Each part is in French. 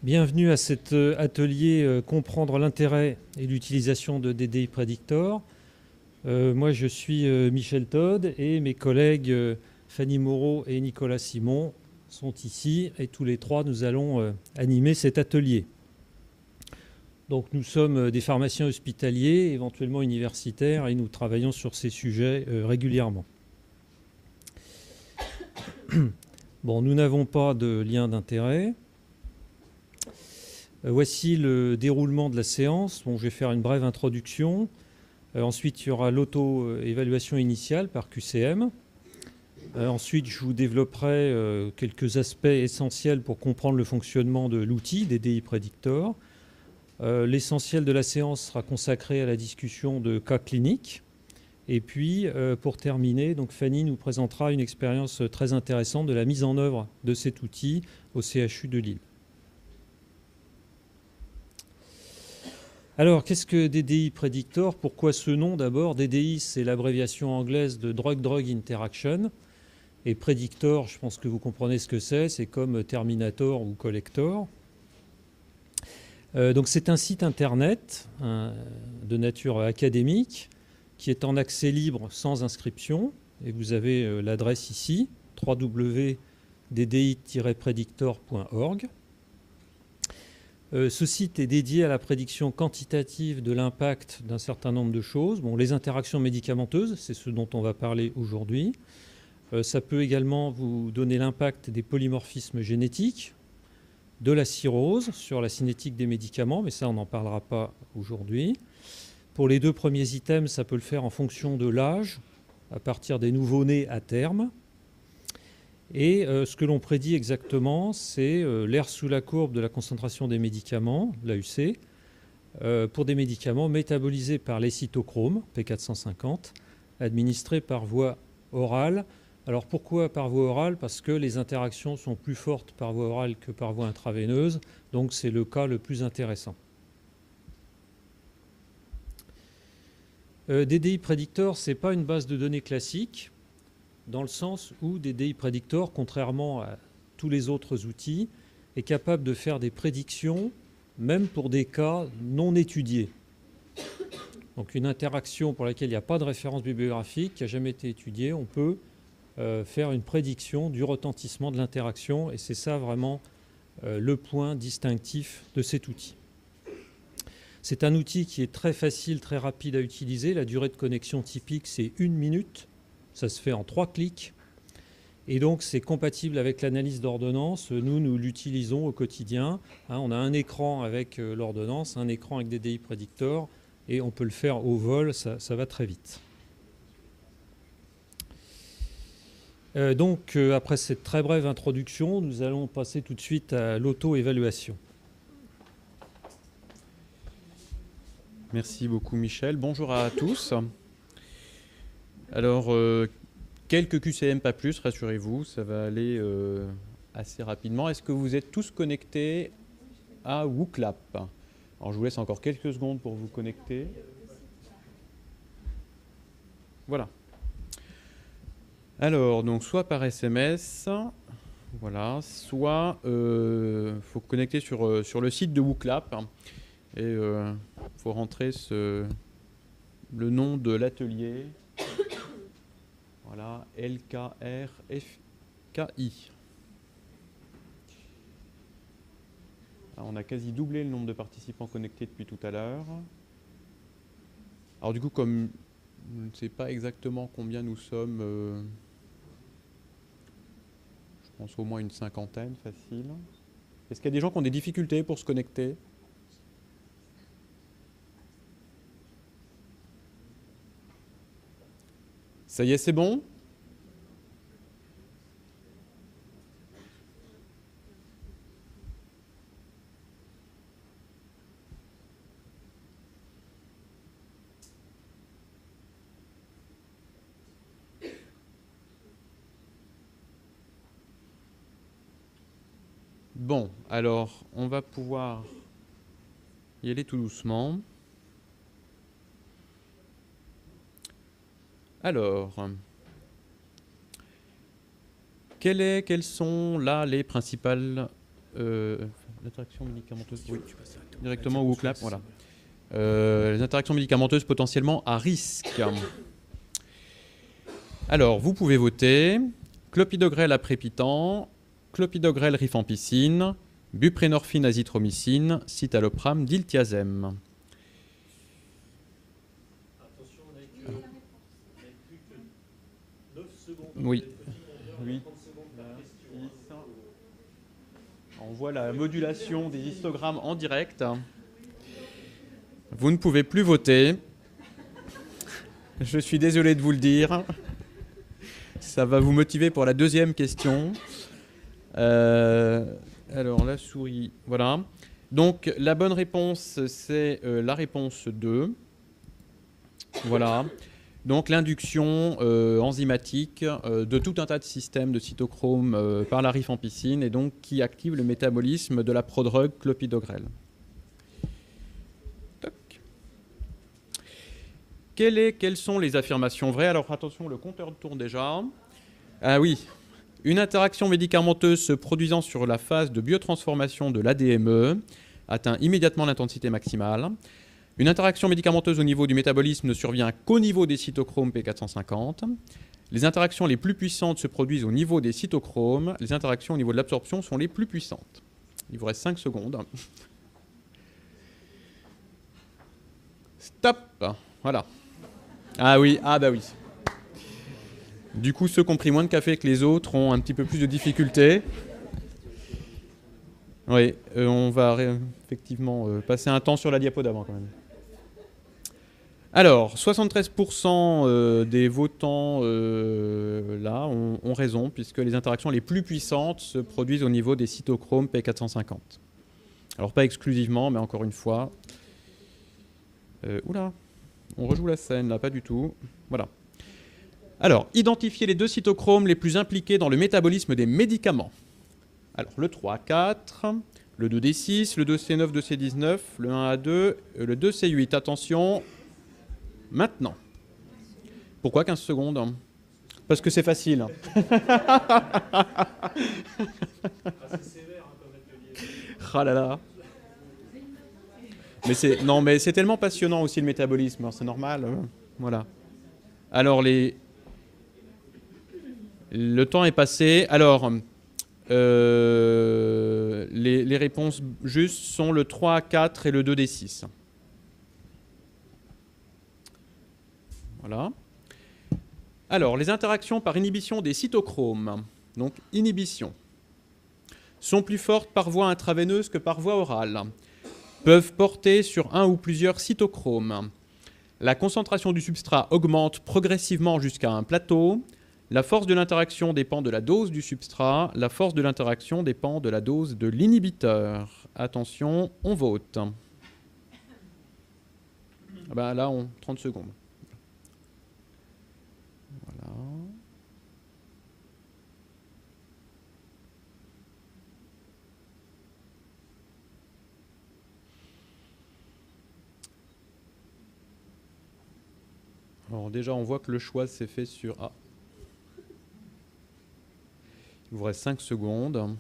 Bienvenue à cet atelier Comprendre l'intérêt et l'utilisation de DDI Predictor. Moi, je suis Michel Todd et mes collègues Fanny Moreau et Nicolas Simon sont ici et tous les trois, nous allons animer cet atelier. Donc, nous sommes des pharmaciens hospitaliers, éventuellement universitaires, et nous travaillons sur ces sujets régulièrement. Bon, nous n'avons pas de lien d'intérêt. Voici le déroulement de la séance. Bon, je vais faire une brève introduction. Ensuite, il y aura l'auto-évaluation initiale par QCM. Ensuite, je vous développerai quelques aspects essentiels pour comprendre le fonctionnement de l'outil DDI Predictor. L'essentiel de la séance sera consacré à la discussion de cas cliniques. Et puis, pour terminer, donc Fanny nous présentera une expérience très intéressante de la mise en œuvre de cet outil au CHU de Lille. Alors, qu'est-ce que DDI Predictor? Pourquoi ce nom d'abord? DDI, c'est l'abréviation anglaise de Drug-Drug Interaction. Et Predictor, je pense que vous comprenez ce que c'est comme Terminator ou Collector. Donc c'est un site internet de nature académique qui est en accès libre sans inscription. Et vous avez l'adresse ici, www.ddi-predictor.org. Ce site est dédié à la prédiction quantitative de l'impact d'un certain nombre de choses. Bon, les interactions médicamenteuses, c'est ce dont on va parler aujourd'hui. Ça peut également vous donner l'impact des polymorphismes génétiques, de la cirrhose sur la cinétique des médicaments, mais ça, on n'en parlera pas aujourd'hui. Pour les deux premiers items, ça peut le faire en fonction de l'âge, à partir des nouveau-nés à terme. Et ce que l'on prédit exactement, c'est l'aire sous la courbe de la concentration des médicaments, l'AUC, pour des médicaments métabolisés par les cytochromes, P450, administrés par voie orale. Alors pourquoi par voie orale? Parce que les interactions sont plus fortes par voie orale que par voie intraveineuse, donc c'est le cas le plus intéressant. DDI Predictor, ce n'est pas une base de données classique, dans le sens où DDI Predictor, contrairement à tous les autres outils, est capable de faire des prédictions, même pour des cas non étudiés. Donc une interaction pour laquelle il n'y a pas de référence bibliographique, qui n'a jamais été étudiée, on peut faire une prédiction du retentissement de l'interaction, et c'est ça vraiment le point distinctif de cet outil. C'est un outil qui est très facile, très rapide à utiliser. La durée de connexion typique, c'est 1 minute. Ça se fait en 3 clics. Et donc, c'est compatible avec l'analyse d'ordonnance. Nous l'utilisons au quotidien. On a un écran avec l'ordonnance, un écran avec DDI Predictor, et on peut le faire au vol, ça va très vite. Donc, après cette très brève introduction, nous allons passer tout de suite à l'auto-évaluation. Merci beaucoup Michel. Bonjour à tous. Alors, quelques QCM, pas plus, rassurez-vous, ça va aller assez rapidement. Est-ce que vous êtes tous connectés à WooClap? Alors, je vous laisse encore quelques secondes pour vous connecter. Voilà. Alors, donc, soit par SMS, voilà, soit faut connecter sur le site de WooClap. Et il faut rentrer le nom de l'atelier. Voilà, LKRFKI. On a quasi doublé le nombre de participants connectés depuis tout à l'heure. Alors du coup, comme je ne sais pas exactement combien nous sommes, je pense au moins une cinquantaine, facile. Est-ce qu'il y a des gens qui ont des difficultés pour se connecter ? Ça y est, c'est bon? Bon, alors, on va pouvoir y aller tout doucement. Alors, quelles sont là les principales l'interaction médicamenteuse, oui, directement au WUCLAP, voilà. Les interactions médicamenteuses potentiellement à risque. Alors, vous pouvez voter clopidogrel aprépétan, clopidogrel rifampicine, buprenorphine azithromycine, citalopram, diltiazem. Attention, on n'a plus que 9 secondes. Oui. 8. On voit la modulation des histogrammes en direct. Vous ne pouvez plus voter. Je suis désolé de vous le dire. Ça va vous motiver pour la deuxième question. Alors, la souris, voilà. Donc, la bonne réponse, c'est la réponse 2. Voilà. Donc, l'induction enzymatique de tout un tas de systèmes de cytochrome par la rifampicine et donc qui active le métabolisme de la prodrogue clopidogrel. Quelles sont les affirmations vraies? Alors, attention, le compteur tourne déjà. Ah oui. Une interaction médicamenteuse se produisant sur la phase de biotransformation de l'ADME atteint immédiatement l'intensité maximale. Une interaction médicamenteuse au niveau du métabolisme ne survient qu'au niveau des cytochromes P450. Les interactions les plus puissantes se produisent au niveau des cytochromes. Les interactions au niveau de l'absorption sont les plus puissantes. Il vous reste 5 secondes. Stop. Voilà. Ah oui, ah bah oui. Du coup, ceux qui ont pris moins de café que les autres ont un petit peu plus de difficultés. Oui, on va effectivement passer un temps sur la diapo d'avant quand même. Alors, 73% des votants là ont raison, puisque les interactions les plus puissantes se produisent au niveau des cytochromes P450. Alors, pas exclusivement, mais encore une fois. Oula, on rejoue la scène là, pas du tout. Voilà. Alors, identifier les deux cytochromes les plus impliqués dans le métabolisme des médicaments. Alors, le 3A4, le 2D6, le 2C9, 2C19, le 1A2, le 2C8. Attention, maintenant. Pourquoi 15 secondes? Parce que c'est facile. Ah là là. Mais c'est tellement passionnant aussi le métabolisme, c'est normal. Voilà. Alors, le temps est passé. Alors, les réponses justes sont le 3A4 et le 2D6. Voilà. Alors, les interactions par inhibition des cytochromes, donc inhibition, sont plus fortes par voie intraveineuse que par voie orale, peuvent porter sur un ou plusieurs cytochromes. La concentration du substrat augmente progressivement jusqu'à un plateau. La force de l'interaction dépend de la dose du substrat. La force de l'interaction dépend de la dose de l'inhibiteur. Attention, on vote. Ah ben là, 30 secondes. Voilà. Alors déjà, on voit que le choix s'est fait sur A. Il vous reste 5 secondes.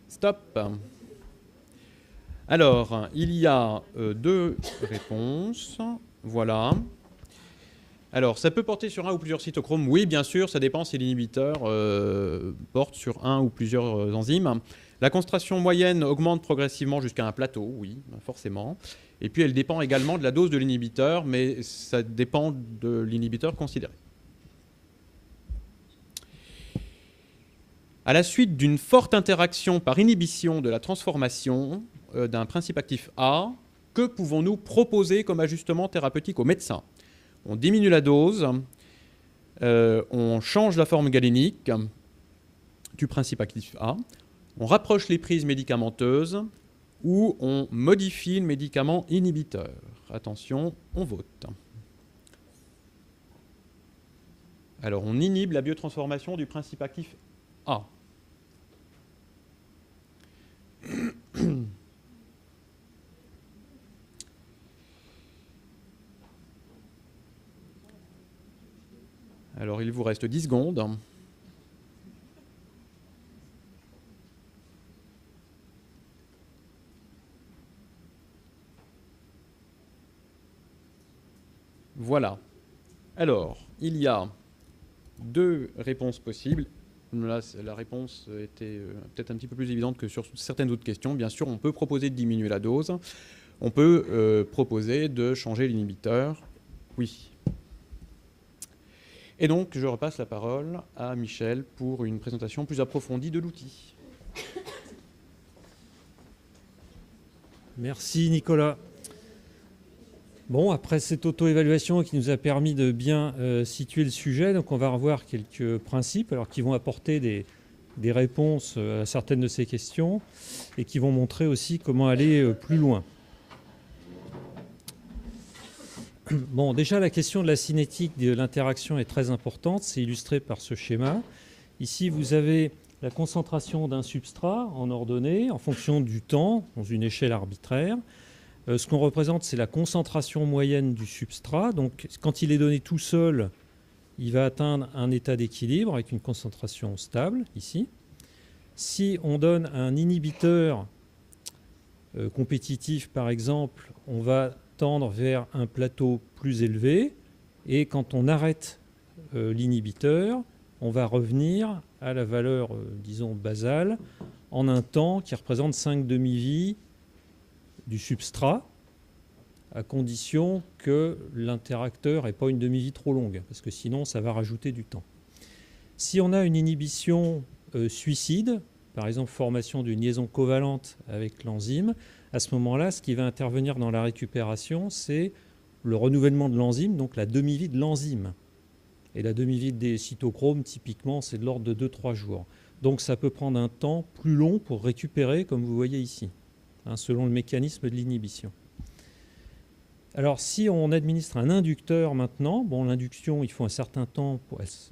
Stop. Alors, il y a 2 réponses. Voilà. Alors, ça peut porter sur un ou plusieurs cytochromes. Oui, bien sûr, ça dépend si l'inhibiteur porte sur un ou plusieurs enzymes. La concentration moyenne augmente progressivement jusqu'à un plateau, oui, forcément. Et puis, elle dépend également de la dose de l'inhibiteur, mais ça dépend de l'inhibiteur considéré. À la suite d'une forte interaction par inhibition de la transformation d'un principe actif A, que pouvons-nous proposer comme ajustement thérapeutique aux médecins? On diminue la dose, on change la forme galénique du principe actif A, on rapproche les prises médicamenteuses ou on modifie le médicament inhibiteur. Attention, on vote. Alors, on inhibe la biotransformation du principe actif A. Alors, il vous reste 10 secondes. Voilà. Alors, il y a deux réponses possibles. Là, la réponse était peut-être un petit peu plus évidente que sur certaines autres questions. Bien sûr, on peut proposer de diminuer la dose. On peut proposer de changer l'inhibiteur. Oui. Et donc, je repasse la parole à Michel pour une présentation plus approfondie de l'outil. Merci Nicolas. Bon, après cette auto-évaluation qui nous a permis de bien situer le sujet, donc on va revoir quelques principes alors, qui vont apporter des réponses à certaines de ces questions et qui vont montrer aussi comment aller plus loin. Bon, déjà, la question de la cinétique de l'interaction est très importante. C'est illustré par ce schéma. Ici, vous avez la concentration d'un substrat en ordonnée en fonction du temps, dans une échelle arbitraire. Ce qu'on représente, c'est la concentration moyenne du substrat. Donc, quand il est donné tout seul, il va atteindre un état d'équilibre avec une concentration stable, ici. Si on donne un inhibiteur compétitif, par exemple, on va tendre vers un plateau plus élevé, et quand on arrête l'inhibiteur, on va revenir à la valeur, disons, basale, en un temps qui représente 5 demi-vies du substrat, à condition que l'interacteur n'ait pas une demi-vie trop longue, parce que sinon, ça va rajouter du temps. Si on a une inhibition suicide, par exemple formation d'une liaison covalente avec l'enzyme, à ce moment-là, ce qui va intervenir dans la récupération, c'est le renouvellement de l'enzyme, donc la demi-vie de l'enzyme. Et la demi-vie des cytochromes, typiquement, c'est de l'ordre de 2-3 jours. Donc ça peut prendre un temps plus long pour récupérer, comme vous voyez ici, selon le mécanisme de l'inhibition. Alors si on administre un inducteur maintenant, bon, l'induction, il faut un certain temps,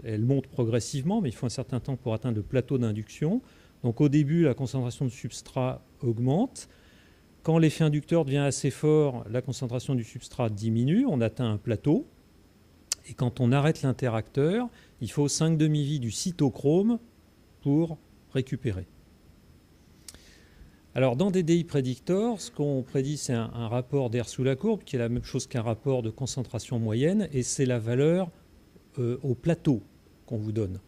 elle monte progressivement, mais il faut un certain temps pour atteindre le plateau d'induction. Donc au début, la concentration de substrat augmente. Quand l'effet inducteur devient assez fort, la concentration du substrat diminue, on atteint un plateau. Et quand on arrête l'interacteur, il faut 5 demi-vies du cytochrome pour récupérer. Alors dans DDI Predictor, ce qu'on prédit, c'est un rapport d'air sous la courbe, qui est la même chose qu'un rapport de concentration moyenne, et c'est la valeur au plateau qu'on vous donne.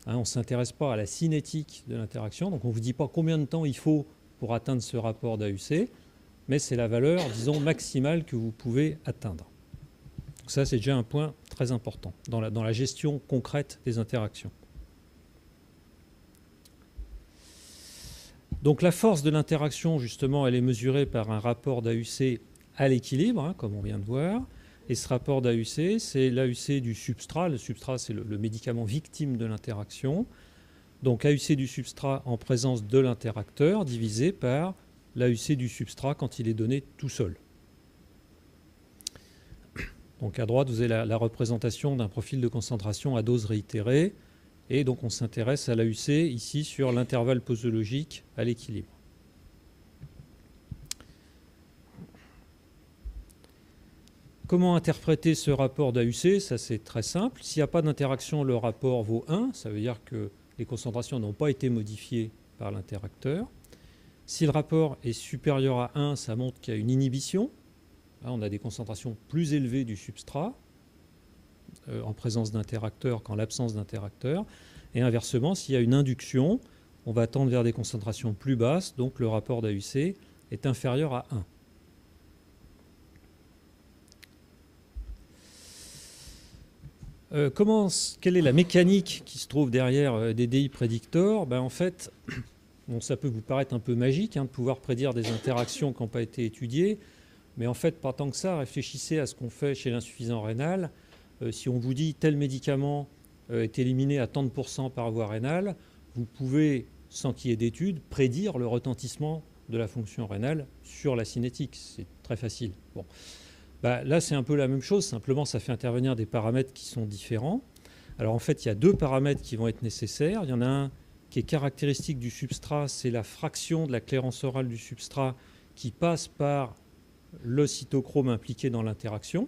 On ne s'intéresse pas à la cinétique de l'interaction, donc on ne vous dit pas combien de temps il faut pour atteindre ce rapport d'AUC, mais c'est la valeur, disons, maximale que vous pouvez atteindre. Donc ça, c'est déjà un point très important dans la gestion concrète des interactions. Donc la force de l'interaction, justement, elle est mesurée par un rapport d'AUC à l'équilibre, comme on vient de voir. Et ce rapport d'AUC, c'est l'AUC du substrat. Le substrat, c'est le médicament victime de l'interaction. Donc AUC du substrat en présence de l'interacteur divisé par l'AUC du substrat quand il est donné tout seul. Donc à droite, vous avez la représentation d'un profil de concentration à dose réitérée. Et donc on s'intéresse à l'AUC ici sur l'intervalle posologique à l'équilibre. Comment interpréter ce rapport d'AUC? Ça, c'est très simple. S'il n'y a pas d'interaction, le rapport vaut 1. Ça veut dire que les concentrations n'ont pas été modifiées par l'interacteur. Si le rapport est supérieur à 1, ça montre qu'il y a une inhibition. Là, on a des concentrations plus élevées du substrat en présence d'interacteur qu'en l'absence d'interacteur. Et inversement, s'il y a une induction, on va tendre vers des concentrations plus basses, donc le rapport d'AUC est inférieur à 1. Quelle est la mécanique qui se trouve derrière DDI Predictor? En fait, bon, ça peut vous paraître un peu magique de pouvoir prédire des interactions qui n'ont pas été étudiées, mais en fait, pas tant que ça. Réfléchissez à ce qu'on fait chez l'insuffisant rénal. Si on vous dit tel médicament est éliminé à tant de % par voie rénale, vous pouvez, sans qu'il y ait d'études, prédire le retentissement de la fonction rénale sur la cinétique. C'est très facile. Bon. Là, c'est un peu la même chose, simplement ça fait intervenir des paramètres qui sont différents. Alors en fait, il y a deux paramètres qui vont être nécessaires. Il y en a un qui est caractéristique du substrat, c'est la fraction de la clairance orale du substrat qui passe par le cytochrome impliqué dans l'interaction.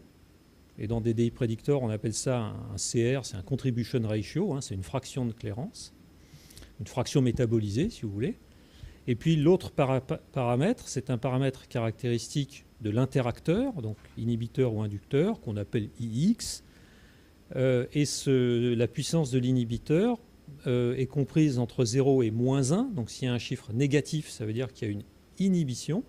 Et dans DDI Predictor, on appelle ça un CR, c'est un contribution ratio, c'est une fraction de clairance, une fraction métabolisée, si vous voulez. Et puis l'autre paramètre, c'est un paramètre caractéristique de l'interacteur, donc inhibiteur ou inducteur, qu'on appelle IX. Et la puissance de l'inhibiteur est comprise entre 0 et moins 1. Donc s'il y a un chiffre négatif, ça veut dire qu'il y a une inhibition.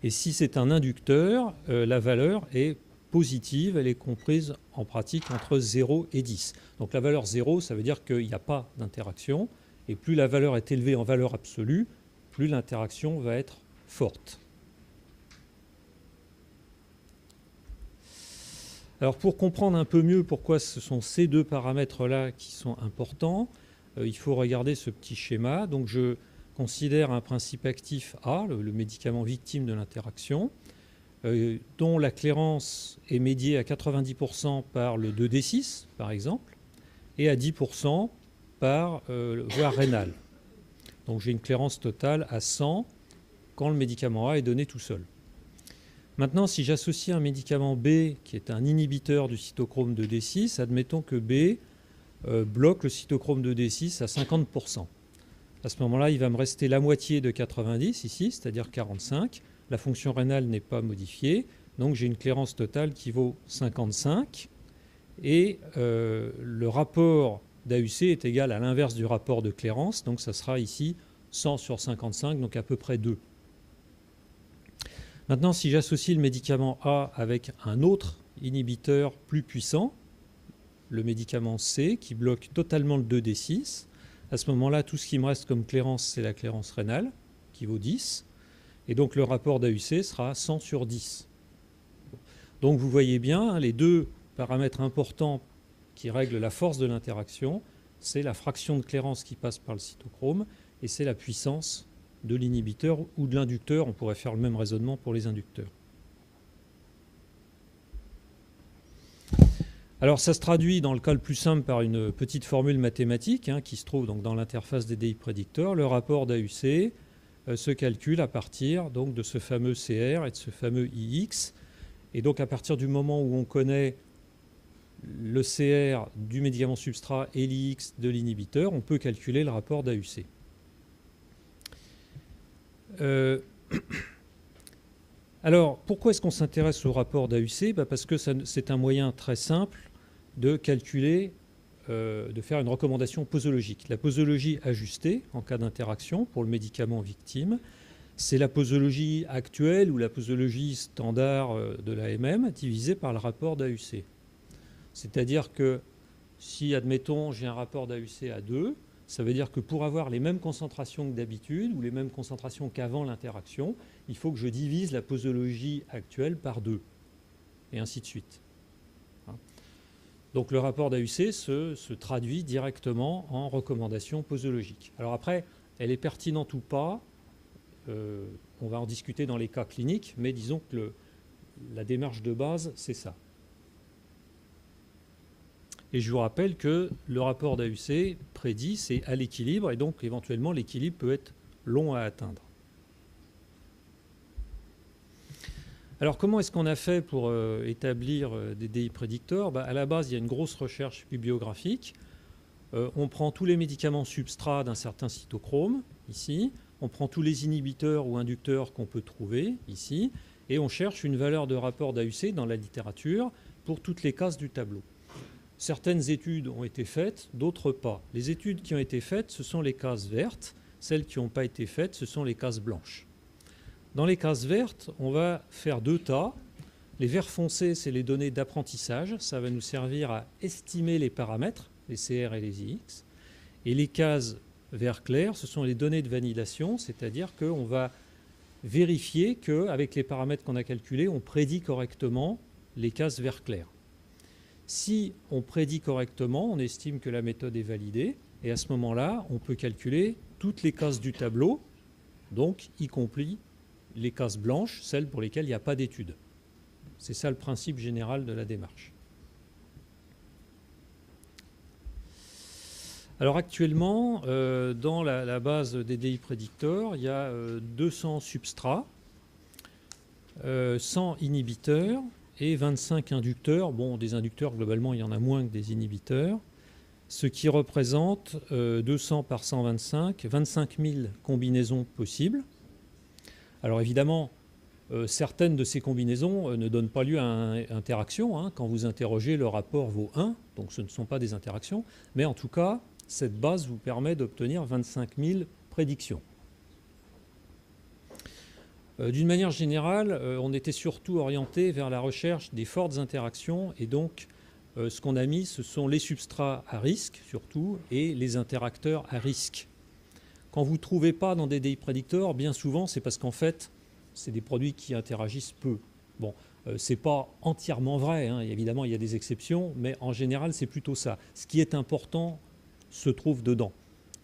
Et si c'est un inducteur, la valeur est positive, elle est comprise en pratique entre 0 et 10. Donc la valeur 0, ça veut dire qu'il n'y a pas d'interaction, et plus la valeur est élevée en valeur absolue, plus l'interaction va être forte. Alors pour comprendre un peu mieux pourquoi ce sont ces deux paramètres-là qui sont importants, il faut regarder ce petit schéma. Donc je considère un principe actif A, le médicament victime de l'interaction, dont la clairance est médiée à 90% par le 2D6, par exemple, et à 10% par voie rénale. Donc j'ai une clairance totale à 100 quand le médicament A est donné tout seul. Maintenant, si j'associe un médicament B, qui est un inhibiteur du cytochrome 2D6, admettons que B bloque le cytochrome 2D6 à 50%. À ce moment-là, il va me rester la moitié de 90 ici, c'est-à-dire 45. La fonction rénale n'est pas modifiée, donc j'ai une clairance totale qui vaut 55. Et le rapport d'AUC est égal à l'inverse du rapport de clairance, donc ça sera ici 100 sur 55, donc à peu près 2. Maintenant, si j'associe le médicament A avec un autre inhibiteur plus puissant, le médicament C, qui bloque totalement le 2D6, à ce moment-là, tout ce qui me reste comme clairance, c'est la clairance rénale, qui vaut 10. Et donc le rapport d'AUC sera 100 sur 10. Donc vous voyez bien, les deux paramètres importants qui règlent la force de l'interaction, c'est la fraction de clairance qui passe par le cytochrome et c'est la puissance de l'inhibiteur ou de l'inducteur. On pourrait faire le même raisonnement pour les inducteurs. Alors ça se traduit dans le cas le plus simple par une petite formule mathématique qui se trouve donc dans l'interface des DI prédicteurs. Le rapport d'AUC se calcule à partir donc de ce fameux CR et de ce fameux IX. Et donc à partir du moment où on connaît le CR du médicament substrat et l'IX de l'inhibiteur, on peut calculer le rapport d'AUC. Alors, pourquoi est-ce qu'on s'intéresse au rapport d'AUC ? Parce que c'est un moyen très simple de calculer, de faire une recommandation posologique. La posologie ajustée en cas d'interaction pour le médicament victime, c'est la posologie actuelle ou la posologie standard de l'AMM divisée par le rapport d'AUC. C'est-à-dire que si, admettons, j'ai un rapport d'AUC à 2, ça veut dire que pour avoir les mêmes concentrations que d'habitude ou les mêmes concentrations qu'avant l'interaction, il faut que je divise la posologie actuelle par 2, et ainsi de suite. Donc le rapport d'AUC se traduit directement en recommandation posologique. Alors après, elle est pertinente ou pas, on va en discuter dans les cas cliniques, mais disons que la démarche de base, c'est ça. Et je vous rappelle que le rapport d'AUC prédit, c'est à l'équilibre, et donc éventuellement l'équilibre peut être long à atteindre. Alors comment est-ce qu'on a fait pour établir des DI prédicteurs ? À la base, il y a une grosse recherche bibliographique. On prend tous les médicaments substrats d'un certain cytochrome, ici. On prend tous les inhibiteurs ou inducteurs qu'on peut trouver, ici. Et on cherche une valeur de rapport d'AUC dans la littérature pour toutes les cases du tableau. Certaines études ont été faites, d'autres pas. Les études qui ont été faites, ce sont les cases vertes. Celles qui n'ont pas été faites, ce sont les cases blanches. Dans les cases vertes, on va faire deux tas. Les verts foncés, c'est les données d'apprentissage. Ça va nous servir à estimer les paramètres, les CR et les IX. Et les cases vert clair, ce sont les données de validation, c'est-à-dire qu'on va vérifier qu'avec les paramètres qu'on a calculés, on prédit correctement les cases vert clair. Si on prédit correctement, on estime que la méthode est validée, et à ce moment-là, on peut calculer toutes les cases du tableau, donc y compris les cases blanches, celles pour lesquelles il n'y a pas d'étude. C'est ça le principe général de la démarche. Alors actuellement, dans la base des DI Predictor, il y a 200 substrats, 100 inhibiteurs et 25 inducteurs. Bon, des inducteurs, globalement, il y en a moins que des inhibiteurs, ce qui représente 200 par 125, 25 000 combinaisons possibles. Alors évidemment, Certaines de ces combinaisons ne donnent pas lieu à interaction. Hein. Quand vous interrogez, le rapport vaut 1, donc ce ne sont pas des interactions. Mais en tout cas, cette base vous permet d'obtenir 25 000 prédictions. D'une manière générale, on était surtout orienté vers la recherche des fortes interactions. Et donc, ce qu'on a mis, ce sont les substrats à risque, surtout, et les interacteurs à risque. Quand vous ne trouvez pas dans des DI prédicteurs, bien souvent, c'est parce qu'en fait, c'est des produits qui interagissent peu. Bon, ce n'est pas entièrement vrai, hein. Évidemment, il y a des exceptions, mais en général, c'est plutôt ça. Ce qui est important se trouve dedans.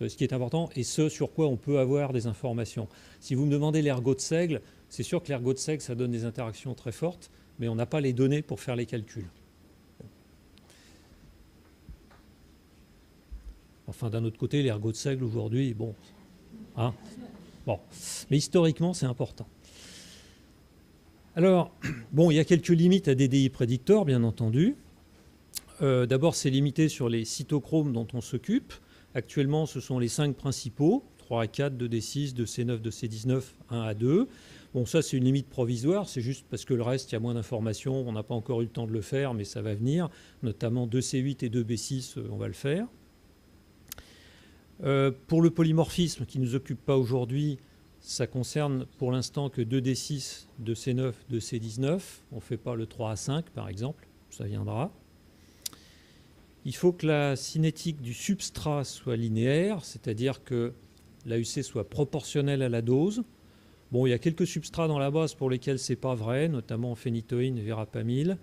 Ce qui est important et ce sur quoi on peut avoir des informations. Si vous me demandez l'ergot de seigle, c'est sûr que l'ergot de seigle, ça donne des interactions très fortes, mais on n'a pas les données pour faire les calculs. Enfin, d'un autre côté, l'ergot de seigle, aujourd'hui, bon, hein, bon. Mais historiquement, c'est important. Alors, bon, il y a quelques limites à des DI prédicteurs, bien entendu. D'abord, c'est limité sur les cytochromes dont on s'occupe. Actuellement, ce sont les 5 principaux, 3 à 4, 2D6, 2C9, 2C19, 1 à 2. Bon, ça, c'est une limite provisoire, c'est juste parce que le reste, il y a moins d'informations, on n'a pas encore eu le temps de le faire, mais ça va venir, notamment 2C8 et 2B6, on va le faire. Pour le polymorphisme qui ne nous occupe pas aujourd'hui, ça concerne pour l'instant que 2D6, 2C9, 2C19. On ne fait pas le 3 à 5, par exemple, ça viendra. Il faut que la cinétique du substrat soit linéaire, c'est-à-dire que l'AUC soit proportionnelle à la dose. Bon, il y a quelques substrats dans la base pour lesquels ce n'est pas vrai, notamment phénitoïne et verapamil.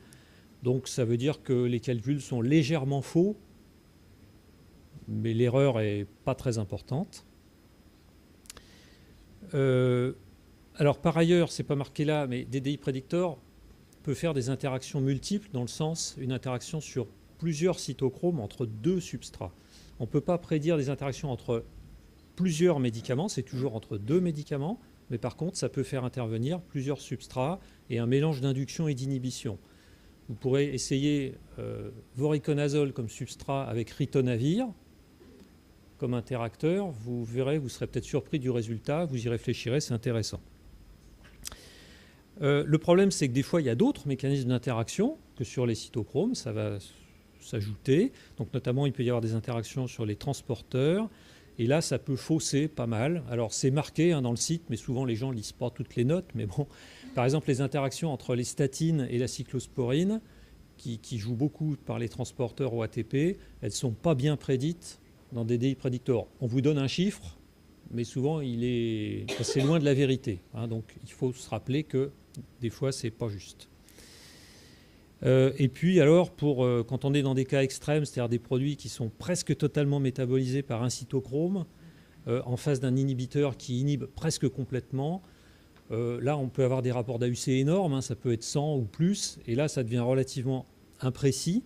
Donc ça veut dire que les calculs sont légèrement faux, mais l'erreur n'est pas très importante. Alors par ailleurs, ce n'est pas marqué là, mais DDI Predictor peut faire des interactions multiples, dans le sens une interaction sur plusieurs cytochromes entre 2 substrats. On ne peut pas prédire des interactions entre plusieurs médicaments, c'est toujours entre 2 médicaments, mais par contre, ça peut faire intervenir plusieurs substrats et un mélange d'induction et d'inhibition. Vous pourrez essayer voriconazole comme substrat avec ritonavir comme interacteur. Vous verrez, vous serez peut-être surpris du résultat, vous y réfléchirez, c'est intéressant. Le problème, c'est que des fois, il y a d'autres mécanismes d'interaction que sur les cytochromes, ça va s'ajouter. Donc notamment, il peut y avoir des interactions sur les transporteurs. Et là, ça peut fausser pas mal. Alors, c'est marqué dans le site, mais souvent, les gens ne lisent pas toutes les notes. Mais bon, par exemple, les interactions entre les statines et la cyclosporine, qui jouent beaucoup par les transporteurs au ATP, elles ne sont pas bien prédites dans des DI prédicteurs. On vous donne un chiffre, mais souvent, il est assez loin de la vérité. Donc, il faut se rappeler que des fois, ce n'est pas juste. Et puis alors, quand on est dans des cas extrêmes, c'est-à-dire des produits qui sont presque totalement métabolisés par un cytochrome, en face d'un inhibiteur qui inhibe presque complètement, là on peut avoir des rapports d'AUC énormes, ça peut être 100 ou plus, et là ça devient relativement imprécis,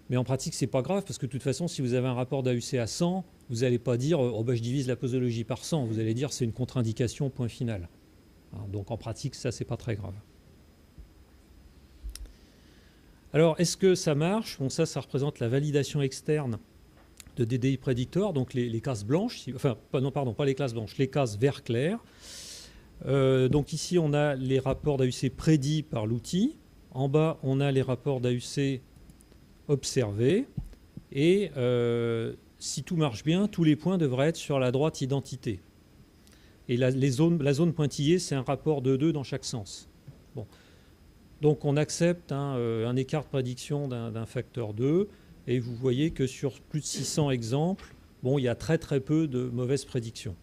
mais en pratique c'est pas grave, parce que de toute façon si vous avez un rapport d'AUC à 100, vous n'allez pas dire oh, je divise la posologie par 100, vous allez dire c'est une contre-indication, point final. Donc en pratique ça c'est pas très grave. Alors, est-ce que ça marche? Bon, ça représente la validation externe de DDI Predictor, donc les cases blanches, enfin, non, pardon, pas les cases blanches, les cases vert clair. Donc ici, on a les rapports d'AUC prédits par l'outil. En bas, on a les rapports d'AUC observés. Et si tout marche bien, tous les points devraient être sur la droite identité. Et la zone pointillée, c'est un rapport de 2 dans chaque sens. Bon. Donc on accepte un écart de prédiction d'un facteur 2 et vous voyez que sur plus de 600 exemples, bon, il y a très très peu de mauvaises prédictions.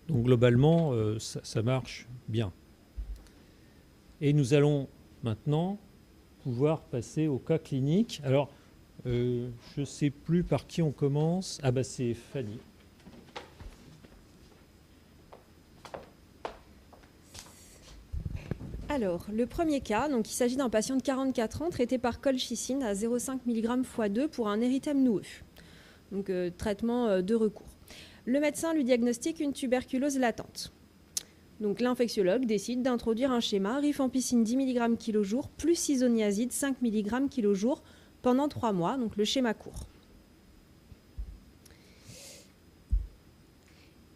Donc globalement, ça marche bien. Et nous allons maintenant pouvoir passer au cas clinique. Alors, je ne sais plus par qui on commence. Ah bah c'est Fanny. Alors, le premier cas, donc, il s'agit d'un patient de 44 ans traité par colchicine à 0,5 mg x 2 pour un érythème noueux. Donc, traitement de recours. Le médecin lui diagnostique une tuberculose latente. Donc, l'infectiologue décide d'introduire un schéma rifampicine 10 mg kg plus isoniazide 5 mg kg pendant 3 mois, donc le schéma court.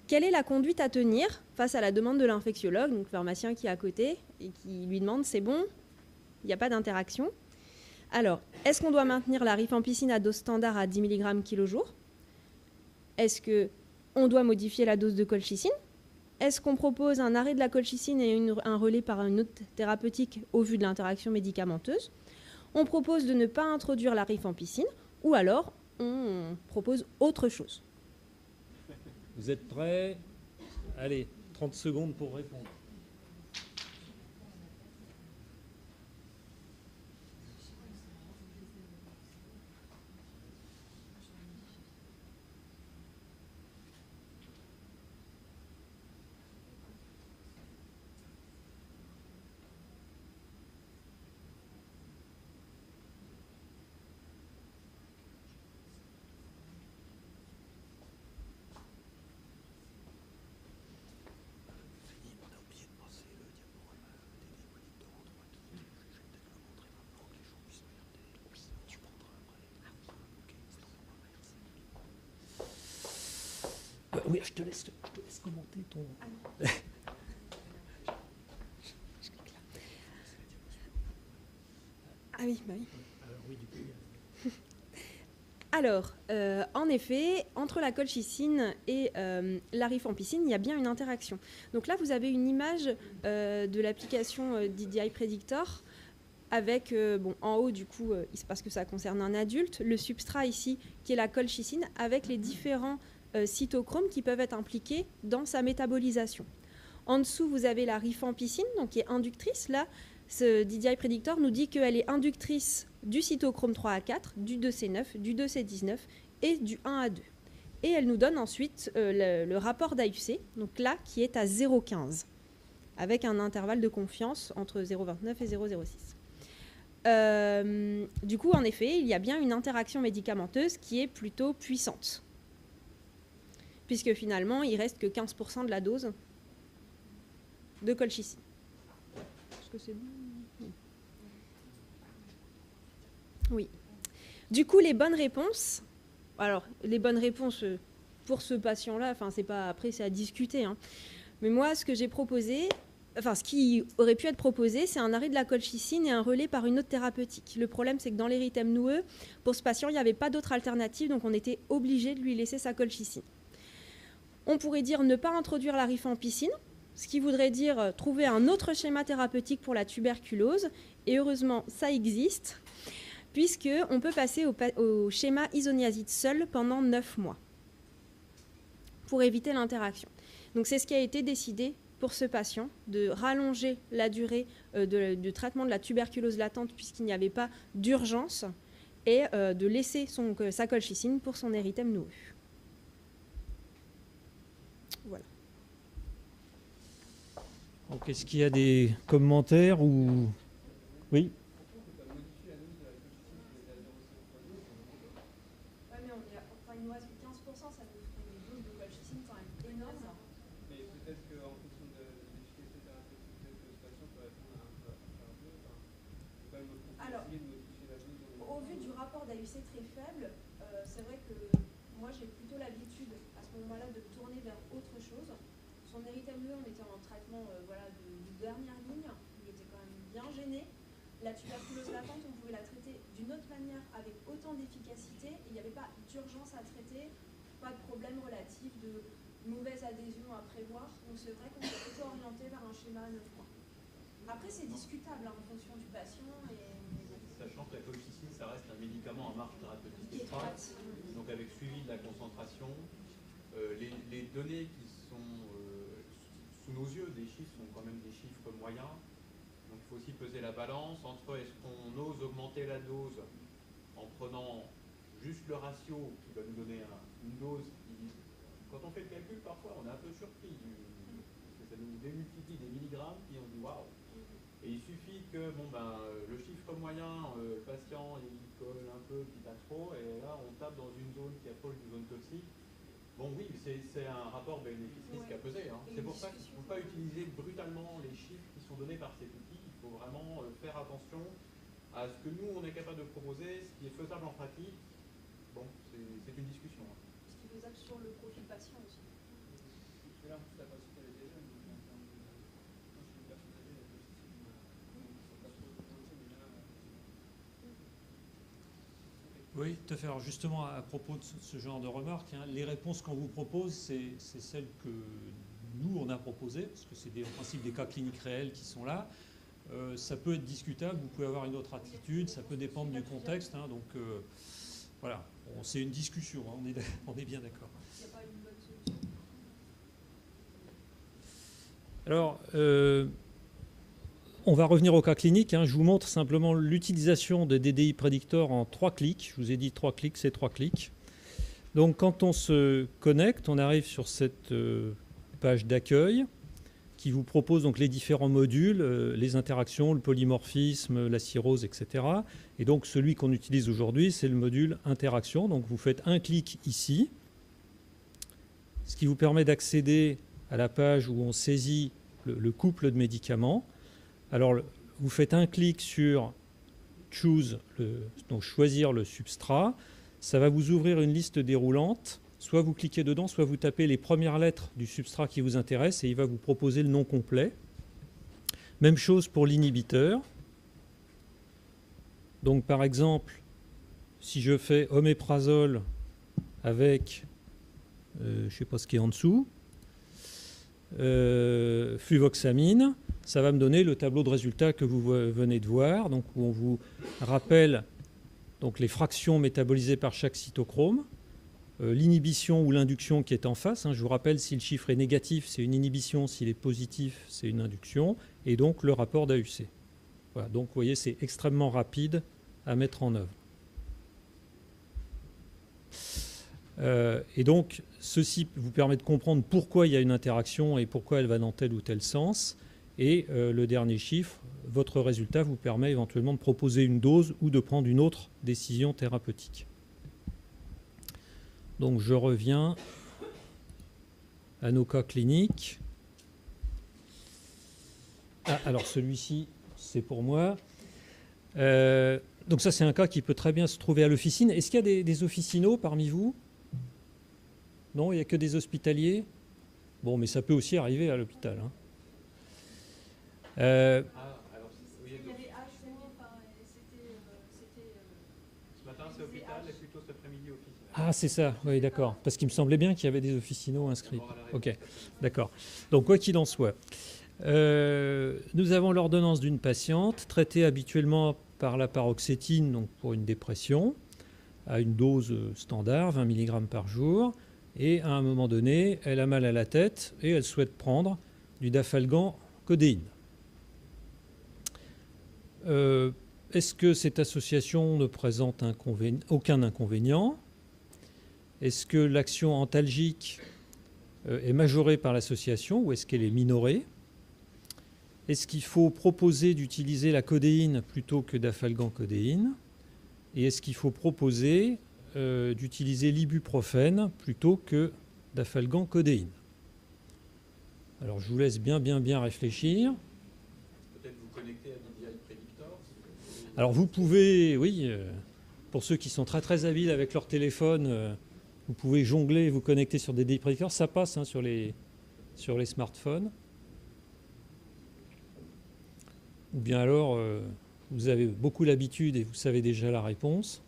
Quelle est la conduite à tenir face à la demande de l'infectiologue, donc le pharmacien qui est à côté et qui lui demande c'est bon, il n'y a pas d'interaction. Alors, est-ce qu'on doit maintenir la rifampicine à dose standard à 10 mg kg/jour? Est-ce qu'on doit modifier la dose de colchicine? Est-ce qu'on propose un arrêt de la colchicine et un relais par une autre thérapeutique au vu de l'interaction médicamenteuse? On propose de ne pas introduire la rifampicine ou alors on propose autre chose. Vous êtes prêts? Allez, 30 secondes pour répondre. Oui, je te laisse commenter ton... Ah oui, bah oui. Alors, en effet, entre la colchicine et la rifampicine, il y a bien une interaction. Donc là, vous avez une image de l'application DDI Predictor avec, en haut, du coup, parce que ça concerne un adulte, le substrat ici, qui est la colchicine, avec les différents cytochromes qui peuvent être impliqués dans sa métabolisation. En dessous, vous avez la rifampicine, donc qui est inductrice. Là, ce DDI Predictor nous dit qu'elle est inductrice du cytochrome 3A4, du 2C9, du 2C19 et du 1A2. Et elle nous donne ensuite le rapport d'AUC, donc là, qui est à 0,15, avec un intervalle de confiance entre 0,29 et 0,06. Du coup, en effet, il y a bien une interaction médicamenteuse qui est plutôt puissante, puisque finalement, il reste que 15% de la dose de colchicine. Est-ce que c'est bon? Oui. Du coup, les bonnes réponses. Alors, les bonnes réponses pour ce patient-là, enfin, c'est pas après, c'est à discuter. Hein. Mais moi, ce que j'ai proposé, enfin, ce qui aurait pu être proposé, c'est un arrêt de la colchicine et un relais par une autre thérapeutique. Le problème, c'est que dans l'érythème noueux, pour ce patient, il n'y avait pas d'autre alternative, donc on était obligé de lui laisser sa colchicine. On pourrait dire ne pas introduire la rifampicine, ce qui voudrait dire trouver un autre schéma thérapeutique pour la tuberculose. Et heureusement, ça existe, puisqu'on peut passer au schéma isoniazide seul pendant 9 mois pour éviter l'interaction. Donc c'est ce qui a été décidé pour ce patient, de rallonger la durée du traitement de la tuberculose latente puisqu'il n'y avait pas d'urgence et de laisser sa colchicine pour son érythème noueux. Voilà. Donc, est-ce qu'il y a des commentaires ou... Oui. Il nous reste que 15%, ça nous fait une dose de colchicine quand même énorme. Mais peut-être qu'en fonction de l'efficacité thérapeutique de ce patient, peut répondre à un peu mieux. Enfin, Alors, essayer de modifier la dose. Au vu du rapport d'AUC très faible, c'est vrai que moi j'ai plutôt l'habitude à ce moment-là de me tourner vers autre chose. Son érythème noueux, on était en traitement de dernière ligne, il était quand même bien gêné. La tuberculose latente, on pouvait la traiter d'une autre manière avec autant d'efficacité et il n'y avait pas d'urgence à traiter, pas de problème relatif de mauvaise adhésion à prévoir. Donc c'est vrai qu'on s'est plutôt orienté vers un schéma 9 mois. Après, c'est discutable en fonction du patient. Sachant que la colchicine, ça reste un médicament à marge thérapeutique étroite, donc avec suivi de la concentration. Les données qui sont sous nos yeux, des chiffres, sont quand même des chiffres moyens. Donc il faut aussi peser la balance entre est-ce qu'on ose augmenter la dose en prenant juste le ratio qui va nous donner une dose qui, quand on fait le calcul, parfois on est un peu surpris parce que ça nous démultiplie des milligrammes qui on dit waouh. Et il suffit que le chiffre moyen, le patient il colle un peu, puis pas trop, et là on tape dans une zone qui approche d'une zone toxique. Bon oui, c'est un rapport bénéfice-risque à peser. Hein. C'est pour ça qu'il ne faut pas utiliser brutalement les chiffres qui sont donnés par cet outil. Il faut vraiment faire attention à ce que nous on est capable de proposer, ce qui est faisable en pratique. Bon, c'est une discussion. Hein. Ce qui est faisable sur le profil patient aussi. toute la patiente elle était jeune, donc en termes de. Moi je suis une personne âgée, la colchicine, c'est pas trop volontiers, mais là. Oui, tout à fait. Alors justement, à propos de ce genre de remarques, hein, les réponses qu'on vous propose, c'est celles que nous, on a proposées, parce que c'est en principe des cas cliniques réels qui sont là. Ça peut être discutable, vous pouvez avoir une autre attitude, ça peut dépendre du contexte. Hein, donc voilà, bon, c'est une discussion, hein, on est bien d'accord. Alors, on va revenir au cas clinique. Hein. Je vous montre simplement l'utilisation de DDI Predictor en 3 clics. Je vous ai dit 3 clics, c'est 3 clics. Donc, quand on se connecte, on arrive sur cette page d'accueil qui vous propose donc les différents modules, les interactions, le polymorphisme, la cirrhose, etc. Et donc, celui qu'on utilise aujourd'hui, c'est le module interaction. Donc, vous faites un clic ici, ce qui vous permet d'accéder à la page où on saisit le couple de médicaments. Alors, vous faites un clic sur Choose, donc choisir le substrat. Ça va vous ouvrir une liste déroulante. Soit vous cliquez dedans, soit vous tapez les premières lettres du substrat qui vous intéresse et il va vous proposer le nom complet. Même chose pour l'inhibiteur. Donc, par exemple, si je fais oméprazole avec, je ne sais pas ce qui est en dessous, fluvoxamine, ça va me donner le tableau de résultats que vous venez de voir, donc où on vous rappelle donc, les fractions métabolisées par chaque cytochrome, l'inhibition ou l'induction qui est en face. Hein, je vous rappelle, si le chiffre est négatif, c'est une inhibition, s'il est positif, c'est une induction, et donc le rapport d'AUC. Voilà, donc vous voyez, c'est extrêmement rapide à mettre en œuvre. Et donc, ceci vous permet de comprendre pourquoi il y a une interaction et pourquoi elle va dans tel ou tel sens. Et le dernier chiffre, votre résultat vous permet éventuellement de proposer une dose ou de prendre une autre décision thérapeutique. Donc, je reviens à nos cas cliniques. Ah, alors, celui-ci, c'est pour moi. Donc, ça, c'est un cas qui peut très bien se trouver à l'officine. Est-ce qu'il y a des officinaux parmi vous ? Non, il n'y a que des hospitaliers. Bon, mais ça peut aussi arriver à l'hôpital. Hein. Alors, oui, Il y avait HO, enfin, c'était. ce matin c'est hôpital et plutôt cet après-midi office. Ah, c'est ça, oui, d'accord. Parce qu'il me semblait bien qu'il y avait des officinaux inscrits. Ok, d'accord. Donc, quoi qu'il en soit, nous avons l'ordonnance d'une patiente traitée habituellement par la paroxétine, donc pour une dépression, à une dose standard, 20 mg par jour. Et à un moment donné, elle a mal à la tête et elle souhaite prendre du dafalgan codéine. Est-ce que cette association ne présente aucun inconvénient? Est-ce que l'action antalgique est majorée par l'association ou est-ce qu'elle est minorée? Est-ce qu'il faut proposer d'utiliser la codéine plutôt que dafalgan codéine? Et est-ce qu'il faut proposer d'utiliser l'ibuprofène plutôt que dafalgan codéine? Alors je vous laisse bien réfléchir. Peut-être vous connecter à DDI Predictor. Alors vous pouvez, oui, pour ceux qui sont très habiles avec leur téléphone, vous pouvez jongler et vous connecter sur DDI Predictor. Ça passe hein, sur les smartphones. Ou bien alors, vous avez beaucoup l'habitude et vous savez déjà la réponse.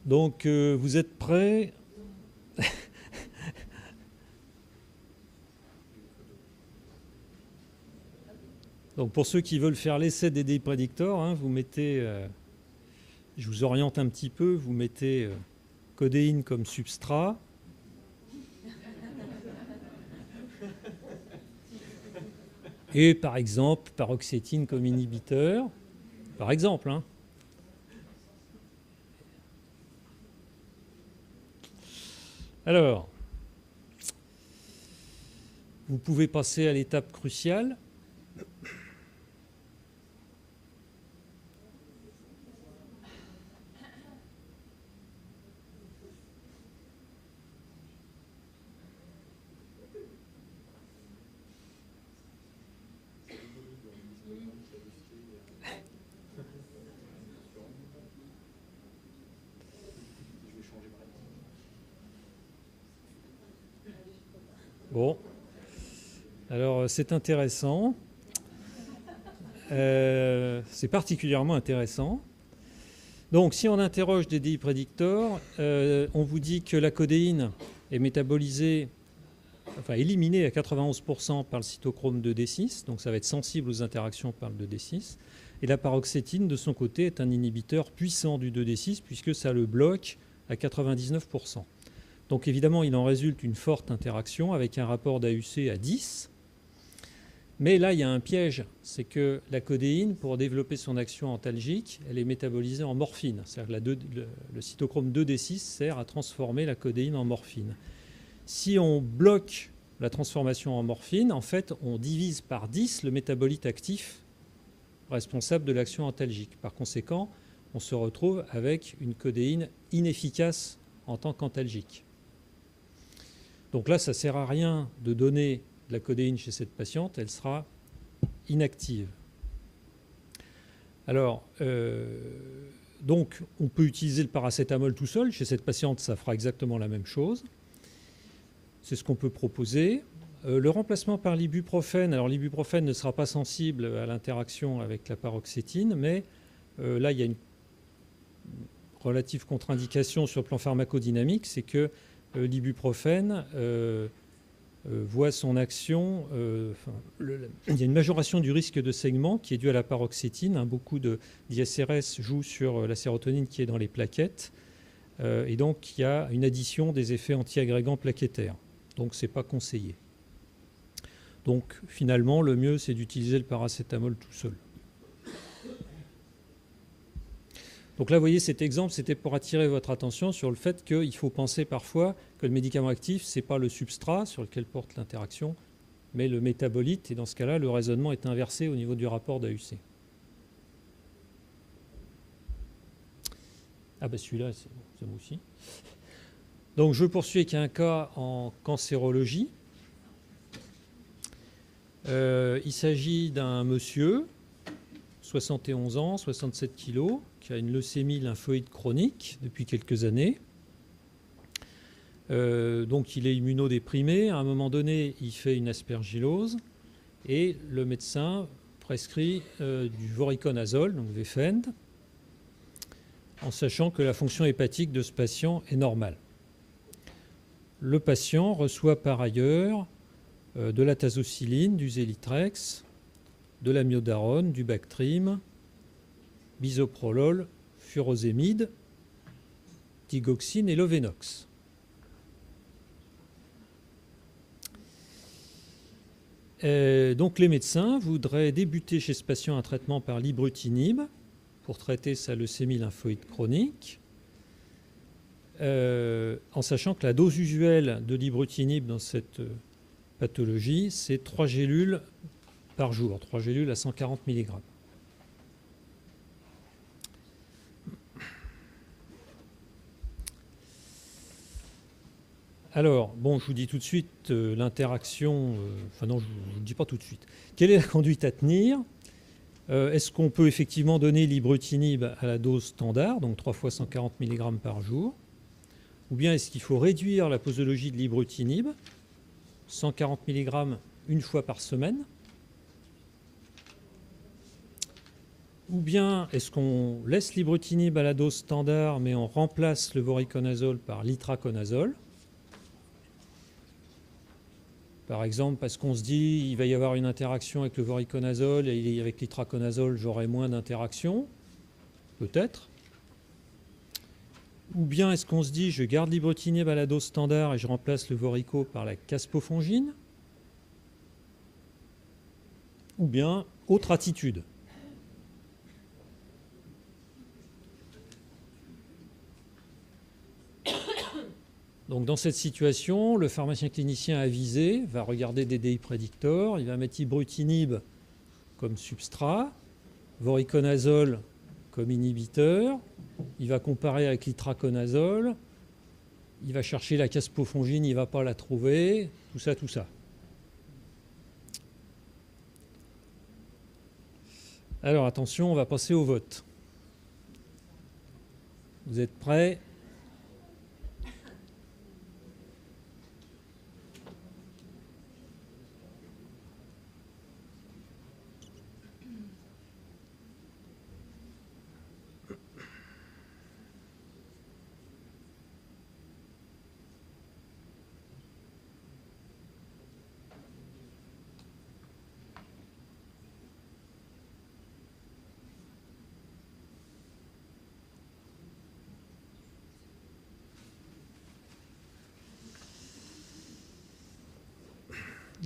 Donc, vous êtes prêts? Donc, pour ceux qui veulent faire l'essai des DDI Predictor, hein, vous mettez, je vous oriente un petit peu, vous mettez codéine comme substrat. Et par exemple, paroxétine comme inhibiteur. Par exemple, hein. Alors, vous pouvez passer à l'étape cruciale. Bon. Alors, c'est intéressant. C'est particulièrement intéressant. Donc, si on interroge des DI prédictors, on vous dit que la codéine est métabolisée, enfin éliminée à 91% par le cytochrome 2D6, donc ça va être sensible aux interactions par le 2D6. Et la paroxétine, de son côté, est un inhibiteur puissant du 2D6 puisque ça le bloque à 99%. Donc évidemment, il en résulte une forte interaction avec un rapport d'AUC à 10. Mais là, il y a un piège, c'est que la codéine, pour développer son action antalgique, elle est métabolisée en morphine. C'est-à-dire que le cytochrome 2D6 sert à transformer la codéine en morphine. Si on bloque la transformation en morphine, en fait, on divise par 10 le métabolite actif responsable de l'action antalgique. Par conséquent, on se retrouve avec une codéine inefficace en tant qu'antalgique. Donc là, ça ne sert à rien de donner de la codéine chez cette patiente, elle sera inactive. Alors, donc, on peut utiliser le paracétamol tout seul. Chez cette patiente, ça fera exactement la même chose. C'est ce qu'on peut proposer. Le remplacement par l'ibuprofène, alors l'ibuprofène ne sera pas sensible à l'interaction avec la paroxétine, mais là, il y a une relative contre-indication sur le plan pharmacodynamique, c'est que l'ibuprofène voit son action, il y a une majoration du risque de saignement qui est due à la paroxétine. Beaucoup d'ISRS jouent sur la sérotonine qui est dans les plaquettes, et donc il y a une addition des effets anti-agrégants plaquettaires. Donc ce n'est pas conseillé. Donc finalement, le mieux, c'est d'utiliser le paracétamol tout seul. Donc là, vous voyez, cet exemple, c'était pour attirer votre attention sur le fait qu'il faut penser parfois que le médicament actif, ce n'est pas le substrat sur lequel porte l'interaction, mais le métabolite. Et dans ce cas-là, le raisonnement est inversé au niveau du rapport d'AUC. Ah ben celui-là, c'est moi aussi. Donc je poursuis avec un cas en cancérologie. Il s'agit d'un monsieur, 71 ans, 67 kilos, qui a une leucémie lymphoïde chronique depuis quelques années. Donc il est immunodéprimé. À un moment donné, il fait une aspergillose et le médecin prescrit du voriconazole, donc Vefend, en sachant que la fonction hépatique de ce patient est normale. Le patient reçoit par ailleurs de la tazocilline, du Zelitrex, de l'amiodarone, du Bactrim, bisoprolol, furosémide, digoxine et Lovenox. Donc les médecins voudraient débuter chez ce patient un traitement par l'ibrutinib pour traiter sa leucémie lymphoïde chronique, en sachant que la dose usuelle de l'ibrutinib dans cette pathologie, c'est 3 gélules par jour, 3 gélules à 140 mg. Alors, bon, je vous dis tout de suite l'interaction, enfin non, je ne vous le dis pas tout de suite. Quelle est la conduite à tenir ? Est-ce qu'on peut effectivement donner l'ibrutinib à la dose standard, donc 3 fois 140 mg par jour ? Ou bien est-ce qu'il faut réduire la posologie de l'ibrutinib, 140 mg une fois par semaine ? Ou bien est-ce qu'on laisse l'ibrutinib à la dose standard, mais on remplace le voriconazole par l'itraconazole ? Par exemple, parce qu'on se dit il va y avoir une interaction avec le voriconazole et avec l'itraconazole, j'aurai moins d'interaction, peut-être. Ou bien est-ce qu'on se dit je garde l'ibrutinib à la dose standard et je remplace le vorico par la caspofongine ? Ou bien autre attitude. Donc dans cette situation, le pharmacien clinicien avisé va regarder des DI prédictors, il va mettre ibrutinib comme substrat, voriconazole comme inhibiteur, il va comparer avec l'itraconazole, il va chercher la caspofongine, il ne va pas la trouver, tout ça, tout ça. Alors attention, on va passer au vote. Vous êtes prêts ?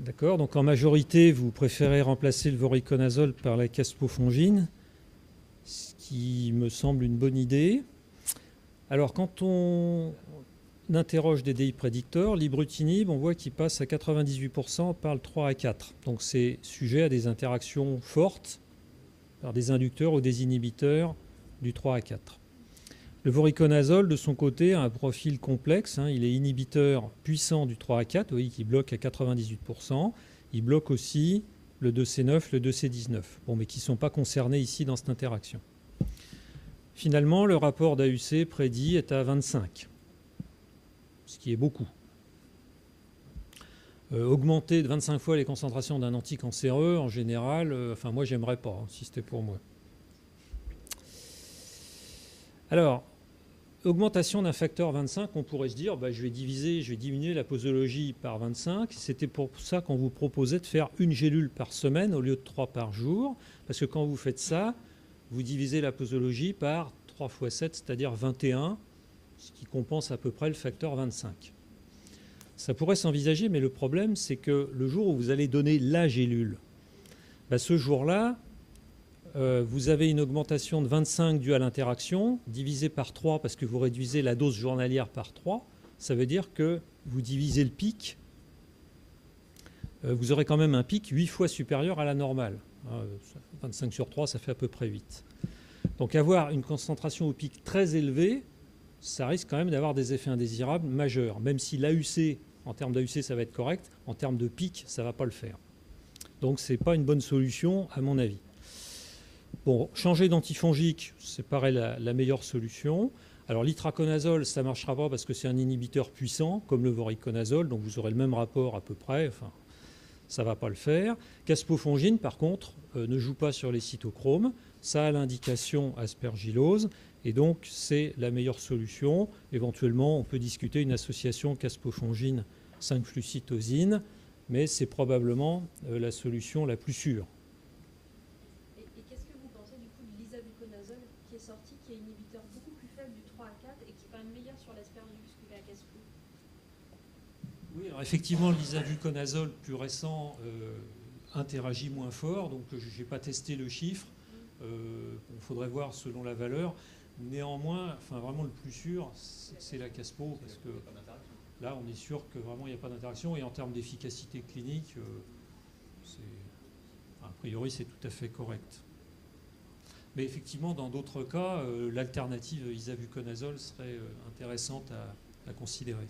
D'accord, donc en majorité, vous préférez remplacer le voriconazole par la caspofongine, ce qui me semble une bonne idée. Alors, quand on interroge des DI prédicteurs, l'ibrutinib, on voit qu'il passe à 98% par le 3 à 4. Donc, c'est sujet à des interactions fortes par des inducteurs ou des inhibiteurs du 3 à 4. Le voriconazole, de son côté, a un profil complexe. Il est inhibiteur puissant du 3 à 4, vous voyez qu'il bloque à 98%. Il bloque aussi le 2C9, le 2C19, mais qui ne sont pas concernés ici dans cette interaction. Finalement, le rapport d'AUC prédit est à 25, ce qui est beaucoup. Augmenter de 25 fois les concentrations d'un anticancéreux, en général, moi, j'aimerais pas, si c'était pour moi. Alors, augmentation d'un facteur 25, on pourrait se dire, je vais diminuer la posologie par 25. C'était pour ça qu'on vous proposait de faire une gélule par semaine au lieu de 3 par jour, parce que quand vous faites ça, vous divisez la posologie par 3 x 7, c'est-à-dire 21, ce qui compense à peu près le facteur 25. Ça pourrait s'envisager, mais le problème, c'est que le jour où vous allez donner la gélule, ce jour-là, vous avez une augmentation de 25 due à l'interaction, divisé par 3 parce que vous réduisez la dose journalière par 3. Ça veut dire que vous divisez le pic, vous aurez quand même un pic 8 fois supérieur à la normale. 25 sur 3, ça fait à peu près 8. Donc avoir une concentration au pic très élevée, ça risque quand même d'avoir des effets indésirables majeurs. Même si l'AUC, en termes d'AUC, ça va être correct, en termes de pic, ça ne va pas le faire. Donc ce n'est pas une bonne solution, à mon avis. Bon, changer d'antifongique, c'est pareil la meilleure solution. Alors l'itraconazole, ça ne marchera pas parce que c'est un inhibiteur puissant, comme le voriconazole, donc vous aurez le même rapport à peu près, ça ne va pas le faire. Caspofongine, par contre, ne joue pas sur les cytochromes, ça a l'indication aspergillose, et donc c'est la meilleure solution. Éventuellement, on peut discuter une association caspofongine 5-flucytosine, mais c'est probablement la solution la plus sûre. Et qu'est-ce que vous pensez du coup de l'isavuconazole qui est sorti, qui est inhibiteur beaucoup plus faible du 3 à 4 et qui est quand même meilleur sur l'aspergillus que la caspo? Oui, alors effectivement, l'isavuconazole plus récent interagit moins fort, donc je n'ai pas testé le chiffre. Il faudrait voir selon la valeur. Néanmoins, vraiment le plus sûr, c'est la caspo, parce que là, on est sûr que vraiment il n'y a pas d'interaction. Et en termes d'efficacité clinique, a priori, c'est tout à fait correct. Mais effectivement, dans d'autres cas, l'alternative isavuconazole serait intéressante à considérer.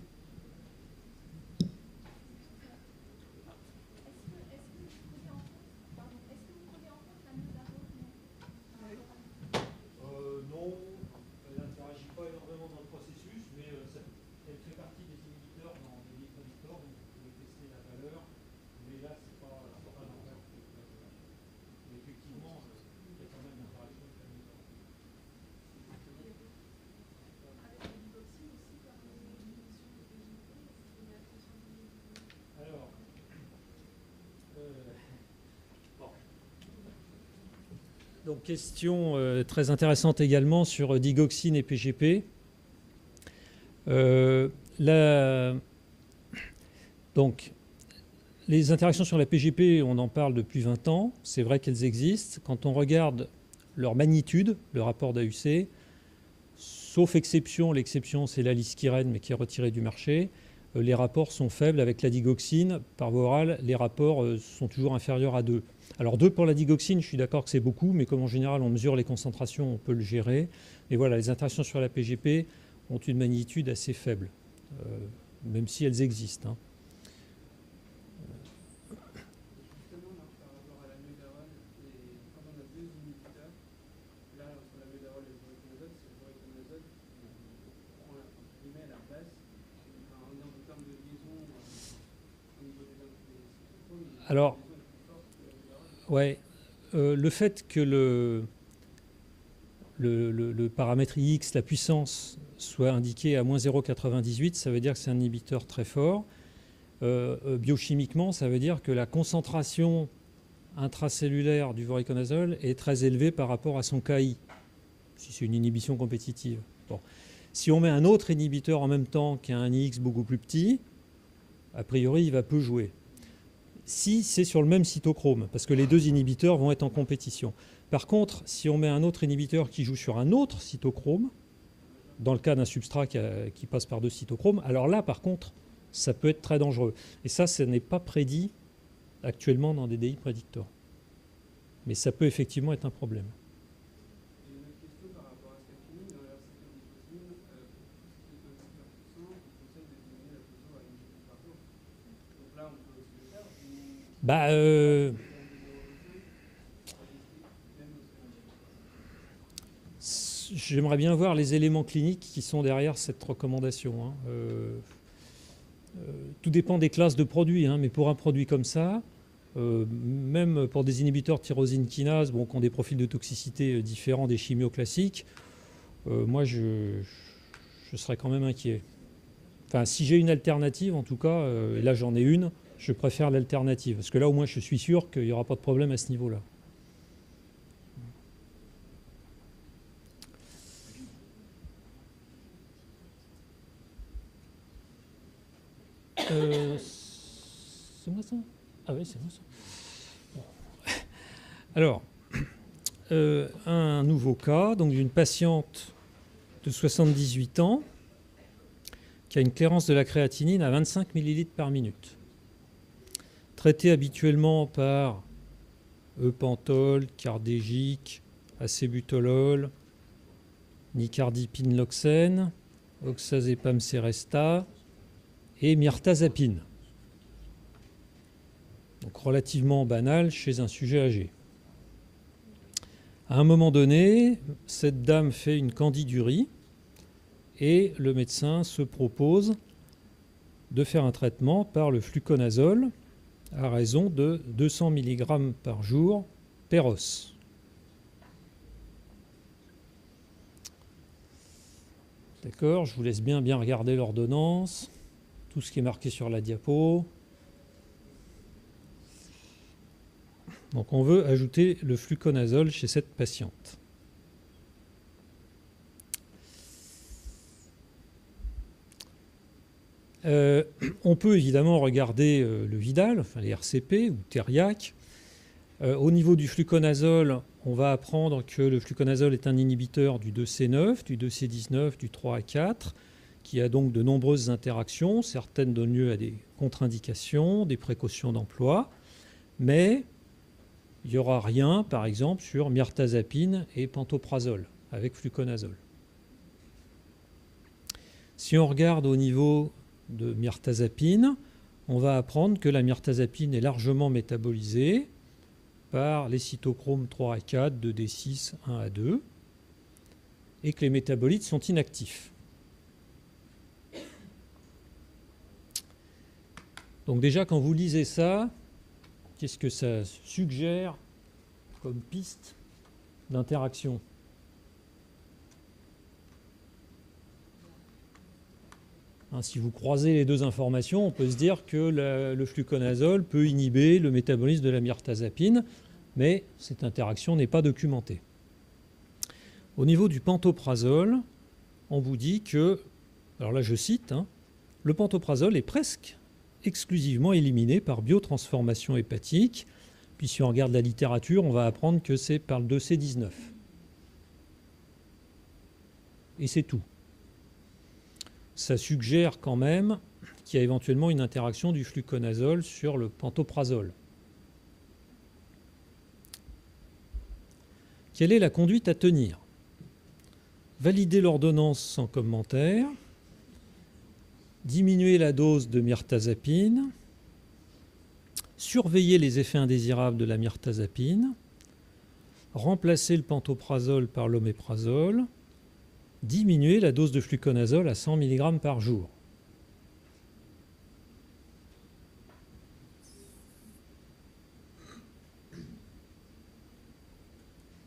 Non, elle n'interagit pas énormément dans le processus, mais elle fait partie des inhibiteurs dans les prédicteurs, donc vous pouvez tester la valeur, mais là, c'est pas l'impact. Mais effectivement, il y a quand même une interaction avec la méthode. Alors, donc question très intéressante également sur digoxine et PGP. Donc, les interactions sur la PGP, on en parle depuis 20 ans. C'est vrai qu'elles existent. Quand on regarde leur magnitude, le rapport d'AUC, sauf exception, l'exception c'est la liskirène, mais qui est retirée du marché, les rapports sont faibles. Avec la digoxine, par voie orale, les rapports sont toujours inférieurs à 2. Alors 2 pour la digoxine, je suis d'accord que c'est beaucoup, mais comme en général on mesure les concentrations, on peut le gérer. Mais voilà, les interactions sur la PGP ont une magnitude assez faible, même si elles existent. Justement, par rapport à la médérol, quand on a deux inhibiteurs, là, entre la médérol et le voriconazole, c'est le voriconazole qui prend la place. En termes de liaison, au niveau des cytochromes, Alors, ouais, le fait que le paramètre Ix, la puissance, soit indiqué à moins 0,98, ça veut dire que c'est un inhibiteur très fort. Biochimiquement, ça veut dire que la concentration intracellulaire du voriconazole est très élevée par rapport à son KI, si c'est une inhibition compétitive. Bon. Si on met un autre inhibiteur en même temps qui a un Ix beaucoup plus petit, a priori, il va peu jouer. si c'est sur le même cytochrome, parce que les deux inhibiteurs vont être en compétition. Par contre, si on met un autre inhibiteur qui joue sur un autre cytochrome, dans le cas d'un substrat qui passe par deux cytochromes, alors là, par contre, ça peut être très dangereux. Et ça n'est pas prédit actuellement dans des DI prédictors. Mais ça peut effectivement être un problème. J'ai une autre question par rapport à ce qu'a fini. Dans leur cyclobutazine, pour tout ce qui est inhibiteur puissant, il conseille de diminuer la dose à 1 gigramme par jour. Donc là, on peut aussi le faire. J'aimerais bien voir les éléments cliniques qui sont derrière cette recommandation. Tout dépend des classes de produits, mais pour un produit comme ça, même pour des inhibiteurs de tyrosine kinase, qui ont des profils de toxicité différents des chimios classiques, moi je serais quand même inquiet. Enfin, si j'ai une alternative, en tout cas, et là j'en ai une, je préfère l'alternative. Parce que là, au moins, je suis sûr qu'il n'y aura pas de problème à ce niveau-là. C'est moi ça? Ah oui, c'est moi ça. Bon. Alors, un nouveau cas, donc d'une patiente de 78 ans qui a une clairance de la créatinine à 25 ml par minute. Traitée habituellement par eupantol, cardégique, acébutolol, nicardipine loxène, oxazepam seresta et mirtazapine. Donc relativement banal chez un sujet âgé. À un moment donné, cette dame fait une candidurie et le médecin se propose de faire un traitement par le fluconazole à raison de 200 mg par jour per os. D'accord, je vous laisse bien regarder l'ordonnance, tout ce qui est marqué sur la diapo. Donc on veut ajouter le fluconazole chez cette patiente. On peut évidemment regarder le Vidal, enfin les RCP ou Teriac. Au niveau du fluconazole, on va apprendre que le fluconazole est un inhibiteur du 2C9, du 2C19, du 3A4, qui a donc de nombreuses interactions. Certaines donnent lieu à des contre-indications, des précautions d'emploi, mais il n'y aura rien, par exemple, sur mirtazapine et pantoprazole avec fluconazole. Si on regarde au niveau de mirtazapine, on va apprendre que la mirtazapine est largement métabolisée par les cytochromes 3 à 4, 2D6, 1 à 2, et que les métabolites sont inactifs. Donc déjà, quand vous lisez ça, qu'est-ce que ça suggère comme piste d'interaction ? Si vous croisez les deux informations, on peut se dire que le fluconazole peut inhiber le métabolisme de la mirtazapine, mais cette interaction n'est pas documentée. Au niveau du pantoprazole, on vous dit que, alors là je cite, le pantoprazole est presque exclusivement éliminé par biotransformation hépatique. Puis si on regarde la littérature, on va apprendre que c'est par le 2C19. Et c'est tout. Ça suggère quand même qu'il y a éventuellement une interaction du fluconazole sur le pantoprazole. Quelle est la conduite à tenir ? Valider l'ordonnance sans commentaire, diminuer la dose de mirtazapine, surveiller les effets indésirables de la mirtazapine, remplacer le pantoprazole par l'oméprazole, diminuer la dose de fluconazole à 100 mg par jour.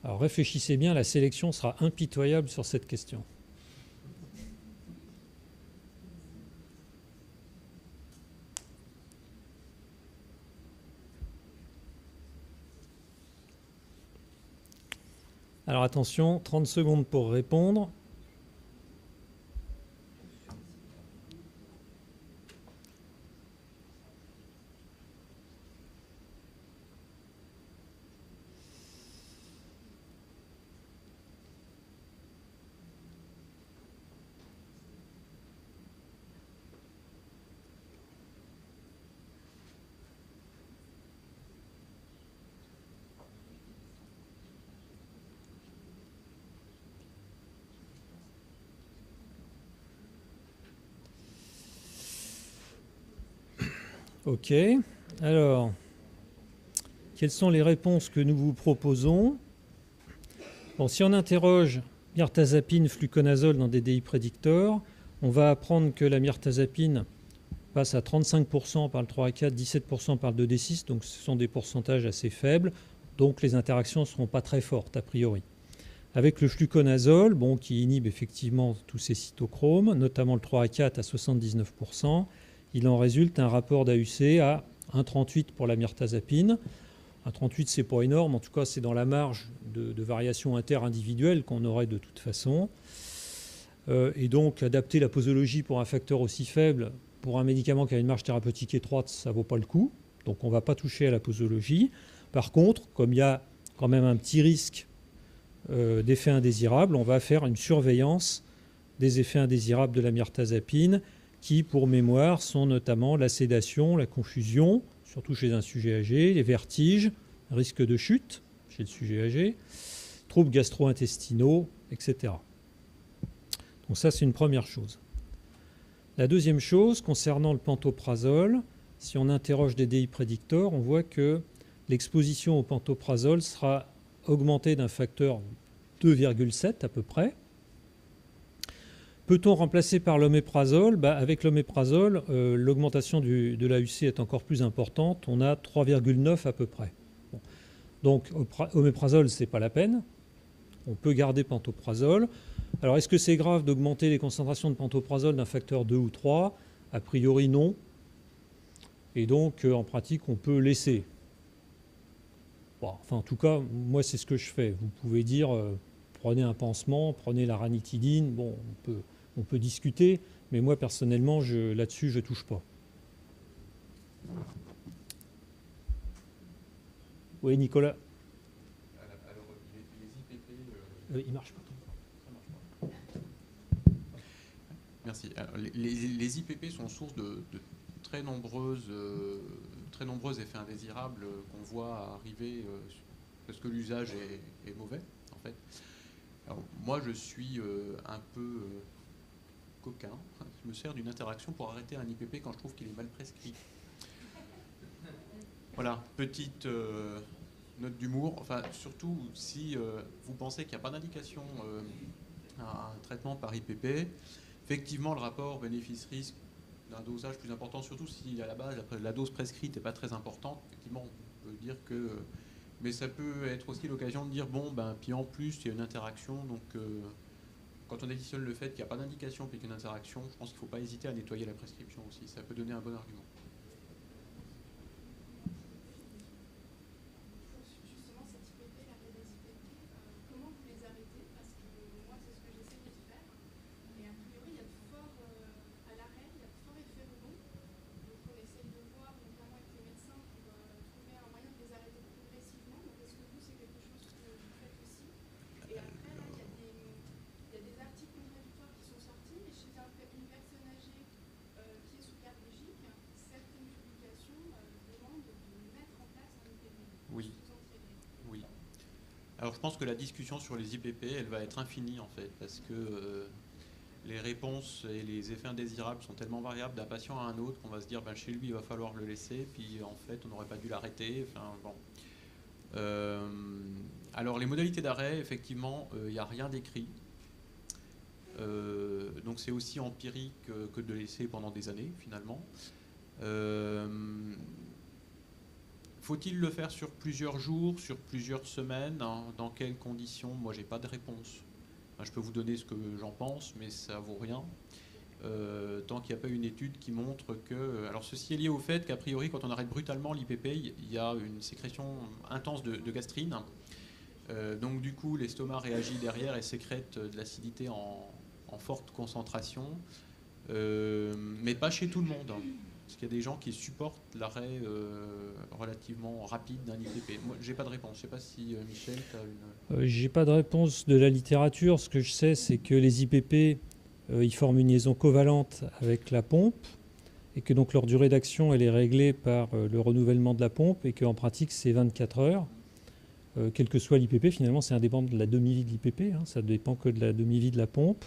Alors réfléchissez bien, la sélection sera impitoyable sur cette question. Alors attention, 30 secondes pour répondre. OK. Alors, quelles sont les réponses que nous vous proposons? Bon, si on interroge mirtazapine, fluconazole dans des DI prédicteurs, on va apprendre que la mirtazapine passe à 35% par le 3 à 4, 17% par le 2D6, donc ce sont des pourcentages assez faibles, donc les interactions ne seront pas très fortes a priori. Avec le fluconazole, bon, qui inhibe effectivement tous ces cytochromes, notamment le 3 à 4 à 79%, il en résulte un rapport d'AUC à 1,38 pour la mirtazapine. 1,38 c'est pas énorme, en tout cas c'est dans la marge de variation interindividuelle qu'on aurait de toute façon. Et donc adapter la posologie pour un facteur aussi faible, pour un médicament qui a une marge thérapeutique étroite, ça ne vaut pas le coup. Donc on ne va pas toucher à la posologie. Par contre, comme il y a quand même un petit risque d'effets indésirables, on va faire une surveillance des effets indésirables de la mirtazapine qui, pour mémoire, sont notamment la sédation, la confusion, surtout chez un sujet âgé, les vertiges, risque de chute chez le sujet âgé, troubles gastro-intestinaux, etc. Donc ça, c'est une première chose. La deuxième chose, concernant le pantoprazole, si on interroge des DI prédicteurs, on voit que l'exposition au pantoprazole sera augmentée d'un facteur 2,7 à peu près. Peut-on remplacer par l'oméprazole? Avec l'oméprazole, l'augmentation de l'AUC est encore plus importante. On a 3,9 à peu près. Bon. Donc, oméprazole, ce n'est pas la peine. On peut garder pantoprazole. Alors, est-ce que c'est grave d'augmenter les concentrations de pantoprazole d'un facteur 2 ou 3? A priori, non. Et donc, en pratique, on peut laisser. Bon, enfin, en tout cas, moi, c'est ce que je fais. Vous pouvez dire, prenez un pansement, prenez la ranitidine. Bon, on peut discuter, mais moi, personnellement, là-dessus, je ne touche pas. Oui, Nicolas. Alors, les IPP... il ne marche pas. Ça marche pas. Merci. Alors, les IPP sont source de très nombreux effets indésirables qu'on voit arriver parce que l'usage est mauvais, en fait. Alors, moi, je suis un peu coquin. Je me sers d'une interaction pour arrêter un IPP quand je trouve qu'il est mal prescrit. Voilà, petite note d'humour. Enfin, surtout si vous pensez qu'il n'y a pas d'indication à un traitement par IPP, effectivement, le rapport bénéfice-risque d'un dosage plus important, surtout si à la base la dose prescrite n'est pas très importante, effectivement, on peut dire que... mais ça peut être aussi l'occasion de dire, bon, puis en plus, il y a une interaction, donc quand on additionne le fait qu'il n'y a pas d'indication puis qu'il y a une interaction, je pense qu'il ne faut pas hésiter à nettoyer la prescription aussi, ça peut donner un bon argument. Alors je pense que la discussion sur les IPP, elle va être infinie en fait, parce que les réponses et les effets indésirables sont tellement variables d'un patient à un autre qu'on va se dire chez lui il va falloir le laisser, puis en fait on n'aurait pas dû l'arrêter. Enfin, bon. Alors les modalités d'arrêt, effectivement, il n'y a rien d'écrit. Donc c'est aussi empirique que de laisser pendant des années finalement. Faut-il le faire sur plusieurs jours, sur plusieurs semaines? Dans quelles conditions? Moi, j'ai pas de réponse. Enfin, je peux vous donner ce que j'en pense, mais ça vaut rien. Tant qu'il n'y a pas une étude qui montre que... Alors, ceci est lié au fait qu'a priori, quand on arrête brutalement l'IPP, il y a une sécrétion intense de gastrine. Donc, du coup, l'estomac réagit derrière et sécrète de l'acidité en forte concentration. Mais pas chez tout le monde. Parce qu'il y a des gens qui supportent l'arrêt relativement rapide d'un IPP. Moi, j'ai pas de réponse. Je sais pas si Michel, tu as une... J'ai pas de réponse de la littérature. Ce que je sais, c'est que les IPP, ils forment une liaison covalente avec la pompe et que donc leur durée d'action, elle est réglée par le renouvellement de la pompe et qu'en pratique, c'est 24 heures. Quel que soit l'IPP, finalement, c'est indépendant de la demi-vie de l'IPP. Ça ne dépend que de la demi-vie de la pompe.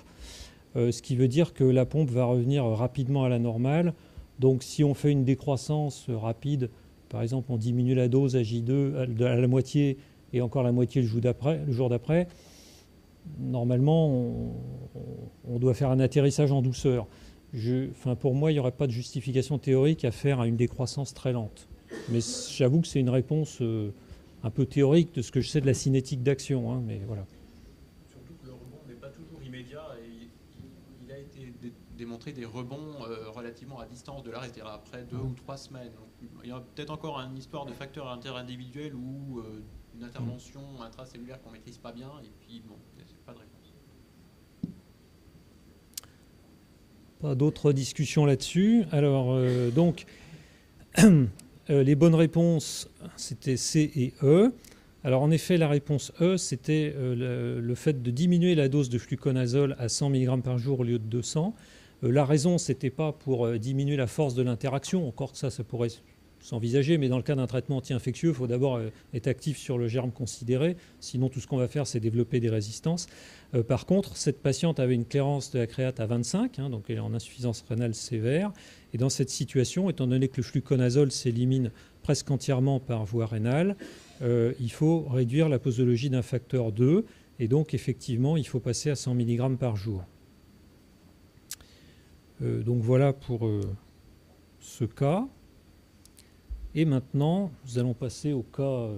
Ce qui veut dire que la pompe va revenir rapidement à la normale Donc si on fait une décroissance rapide, par exemple on diminue la dose à J2 à la moitié et encore la moitié le jour d'après, normalement on doit faire un atterrissage en douceur. Pour moi, il n'y aurait pas de justification théorique à faire à une décroissance très lente. Mais j'avoue que c'est une réponse un peu théorique de ce que je sais de la cinétique d'action. Hein, mais voilà. Surtout que le rebond n'est pas toujours immédiat et il a été démontré des rebonds relativement à distance de l'arrêt, c'est-à-dire après 2 ou 3 semaines. Donc, il y a peut-être encore une histoire de facteurs interindividuels ou une intervention intracellulaire qu'on ne maîtrise pas bien et puis bon, c'est pas de réponse. Pas d'autres discussions là-dessus. Alors, donc, les bonnes réponses, c'était C et E. Alors, en effet, la réponse E, c'était le fait de diminuer la dose de fluconazole à 100 mg par jour au lieu de 200. La raison, ce n'était pas pour diminuer la force de l'interaction, encore que ça pourrait s'envisager, mais dans le cas d'un traitement anti-infectieux, il faut d'abord être actif sur le germe considéré, sinon tout ce qu'on va faire, c'est développer des résistances. Par contre, cette patiente avait une clairance de la créate à 25, donc elle est en insuffisance rénale sévère, et dans cette situation, étant donné que le fluconazole s'élimine presque entièrement par voie rénale, il faut réduire la posologie d'un facteur 2, et donc effectivement, il faut passer à 100 mg par jour. Donc voilà pour ce cas. Et maintenant, nous allons passer au cas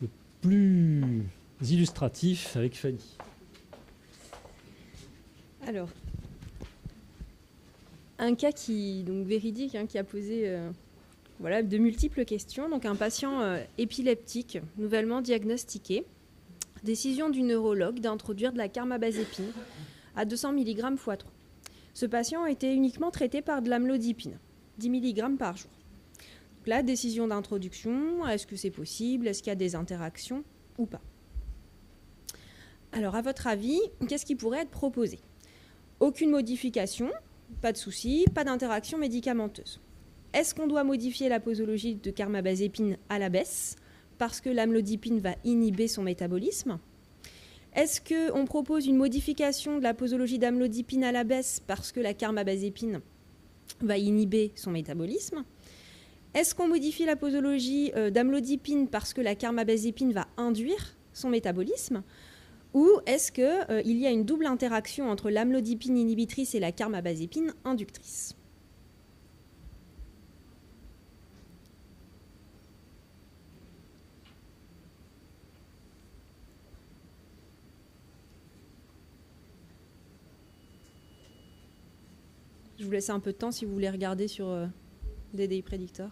le plus illustratif avec Fanny. Alors, un cas véridique qui a posé de multiples questions. Donc un patient épileptique nouvellement diagnostiqué. Décision du neurologue d'introduire de la carbamazépine à 200 mg x 3. Ce patient a été uniquement traité par de l'amlodipine, 10 mg par jour. Donc là, décision d'introduction, est-ce que c'est possible? Est-ce qu'il y a des interactions ou pas? Alors, à votre avis, qu'est-ce qui pourrait être proposé? Aucune modification, pas de souci, pas d'interaction médicamenteuse. Est-ce qu'on doit modifier la posologie de carbamazépine à la baisse parce que l'amlodipine va inhiber son métabolisme? Est-ce qu'on propose une modification de la posologie d'amlodipine à la baisse parce que la carbamazépine va inhiber son métabolisme? Est-ce qu'on modifie la posologie d'amlodipine parce que la carbamazépine va induire son métabolisme? Ou est-ce qu'il y a une double interaction entre l'amlodipine inhibitrice et la carbamazépine inductrice? Je vous laisse un peu de temps si vous voulez regarder sur DDI Predictor.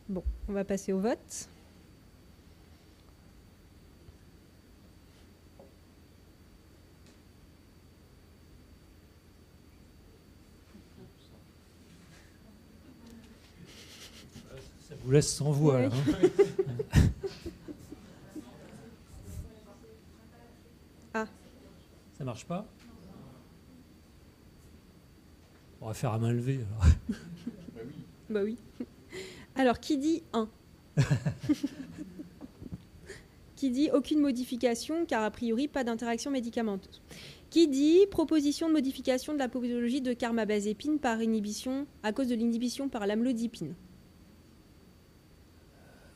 Bon, on va passer au vote. Ça vous laisse sans voix. Oui. Là, hein. Ah. Ça marche pas? On va faire à main levée. Alors. Bah oui. Alors, qui dit 1? Qui dit aucune modification, car a priori pas d'interaction médicamenteuse? Qui dit proposition de modification de la posologie de carbamazépine par inhibition, à cause de l'inhibition par l'amlodipine?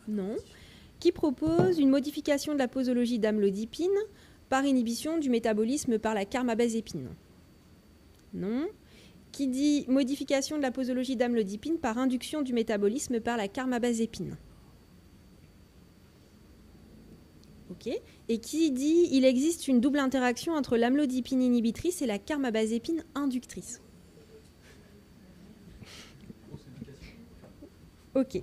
Non. Qui propose une modification de la posologie d'amlodipine par inhibition du métabolisme par la carbamazépine? Non. Qui dit modification de la posologie d'amlodipine par induction du métabolisme par la carbamazépine? Ok. Et qui dit il existe une double interaction entre l'amlodipine inhibitrice et la carbamazépine inductrice? Ok.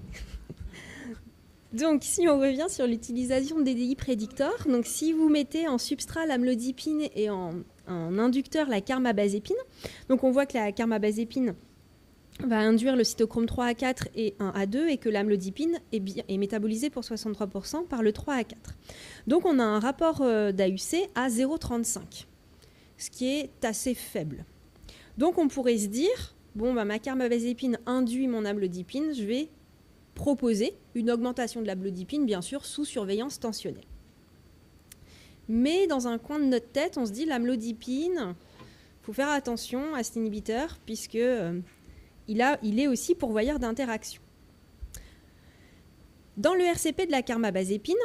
Donc, si on revient sur l'utilisation des DDI prédicteurs, donc si vous mettez en substrat l'amlodipine et en inducteur la carbamazépine, donc on voit que la carbamazépine va induire le cytochrome 3A4 et 1A2 et que l'amlodipine est métabolisée pour 63% par le 3A4. Donc on a un rapport d'AUC à 0,35, ce qui est assez faible. Donc on pourrait se dire, bon, bah, ma carbamazépine induit mon amlodipine, je vais proposer une augmentation de l'amlodipine, bien sûr, sous surveillance tensionnelle. Mais dans un coin de notre tête, on se dit l'amlodipine, il faut faire attention à cet inhibiteur puisque il est aussi pourvoyeur d'interactions. Dans le RCP de la carbamazépine,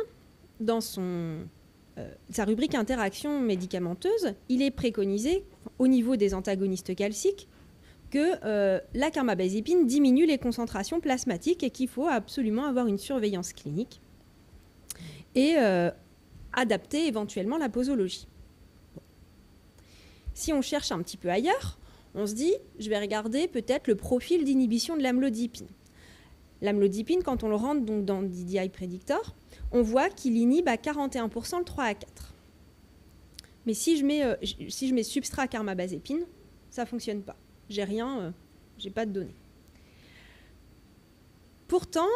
dans sa rubrique interaction médicamenteuse, il est préconisé au niveau des antagonistes calciques que la carbamazépine diminue les concentrations plasmatiques et qu'il faut absolument avoir une surveillance clinique et adapter éventuellement la posologie. Si on cherche un petit peu ailleurs, on se dit, je vais regarder peut-être le profil d'inhibition de l'amlodipine. L'amlodipine, quand on le rentre donc dans DDI Predictor, on voit qu'il inhibe à 41% le 3A4. Mais si je mets substrat carbamazépine, ça ne fonctionne pas. J'ai rien, j'ai pas de données. Pourtant,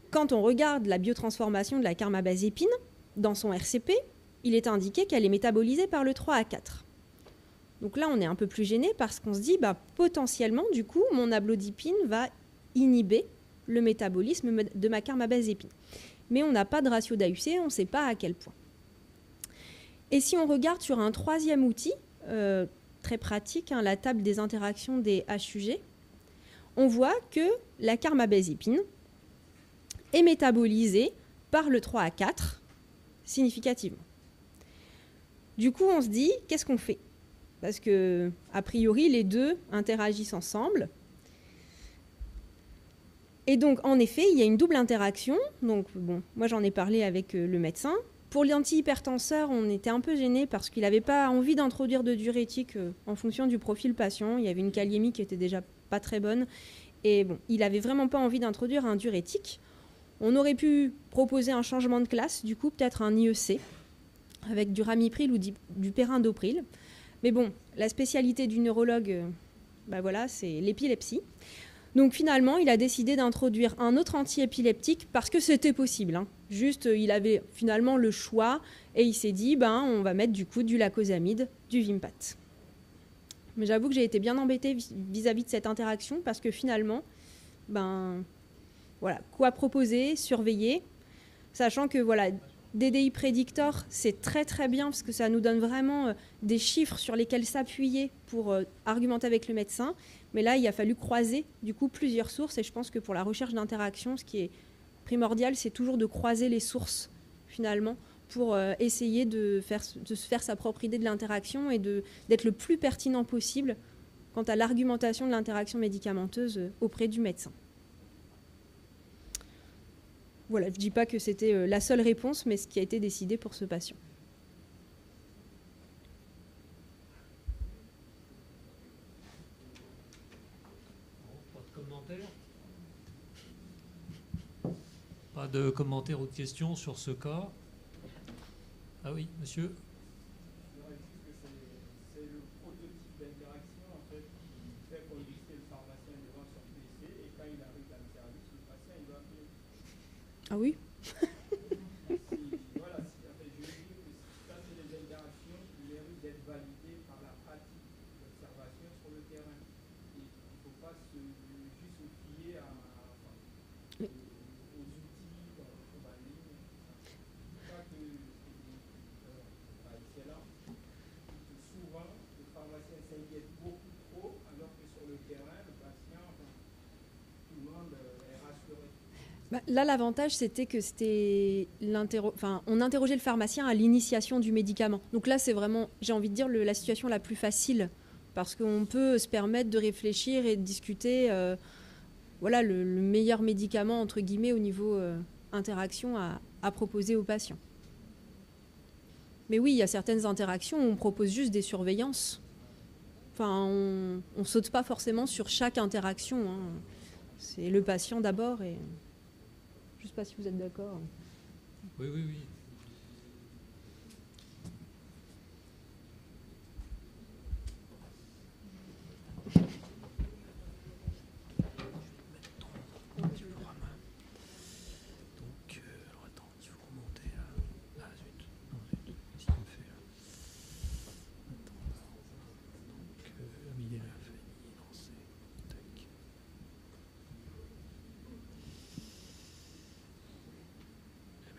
quand on regarde la biotransformation de la carbamazépine, dans son RCP, il est indiqué qu'elle est métabolisée par le 3A4. Donc là, on est un peu plus gêné parce qu'on se dit, bah, potentiellement, du coup, mon amlodipine va inhiber le métabolisme de ma carbamazépine. Mais on n'a pas de ratio d'AUC, on ne sait pas à quel point. Et si on regarde sur un troisième outil, très pratique, la table des interactions des HUG, on voit que la carbamazépine est métabolisée par le 3A4 significativement. Du coup, on se dit, qu'est-ce qu'on fait? Parce que, a priori, les deux interagissent ensemble. Et donc, en effet, il y a une double interaction. Donc, bon, moi, j'en ai parlé avec le médecin. Pour l'antihypertenseur, on était un peu gêné parce qu'il n'avait pas envie d'introduire de diurétique en fonction du profil patient. Il y avait une kaliémie qui était déjà pas très bonne. Et bon, il n'avait vraiment pas envie d'introduire un diurétique. On aurait pu proposer un changement de classe, du coup, peut-être un IEC, avec du ramipril ou du périndopril. Mais bon, la spécialité du neurologue, bah voilà, c'est l'épilepsie. Donc finalement, il a décidé d'introduire un autre antiépileptique parce que c'était possible. Juste, il avait finalement le choix et il s'est dit, on va mettre du coup du lacosamide, du Vimpat. Mais j'avoue que j'ai été bien embêtée vis-à-vis de cette interaction parce que finalement, voilà, quoi proposer, surveiller, sachant que voilà, DDI Predictor, c'est très très bien parce que ça nous donne vraiment des chiffres sur lesquels s'appuyer pour argumenter avec le médecin. Mais là, il a fallu croiser du coup plusieurs sources et je pense que pour la recherche d'interaction, ce qui est primordial, c'est toujours de croiser les sources finalement pour essayer de se faire sa propre idée de l'interaction et d'être le plus pertinent possible quant à l'argumentation de l'interaction médicamenteuse auprès du médecin. Voilà, je ne dis pas que c'était la seule réponse, mais ce qui a été décidé pour ce patient. Pas de commentaires ? Pas de commentaires ou de questions sur ce cas ? Ah oui, monsieur ? Je dirais juste que c'est le prototype d'interaction en fait qui fait qu'indiquer le pharmacien devant son PC et quand il arrive dans le service, le patient il doit appeler. Ah oui. Voilà, en fait, je veux dire que ça c'est des interactions qui méritent d'être validées par la pratique d'observation sur le terrain. Et il ne faut pas juste se fier aux outils qu'on trouve en ligne. Je crois que excellent. Souvent, le pharmacien s'inquiète beaucoup trop, alors que sur le terrain, le patient, tout le monde est rassuré. Là, l'avantage, c'était que on interrogeait le pharmacien à l'initiation du médicament. Donc là, c'est vraiment, j'ai envie de dire, la situation la plus facile, parce qu'on peut se permettre de réfléchir et de discuter voilà, le meilleur médicament, entre guillemets, au niveau interaction à proposer aux patients. Mais oui, il y a certaines interactions où on propose juste des surveillances. Enfin, on ne saute pas forcément sur chaque interaction. C'est le patient d'abord et... Je ne sais pas si vous êtes d'accord. Oui, oui, oui.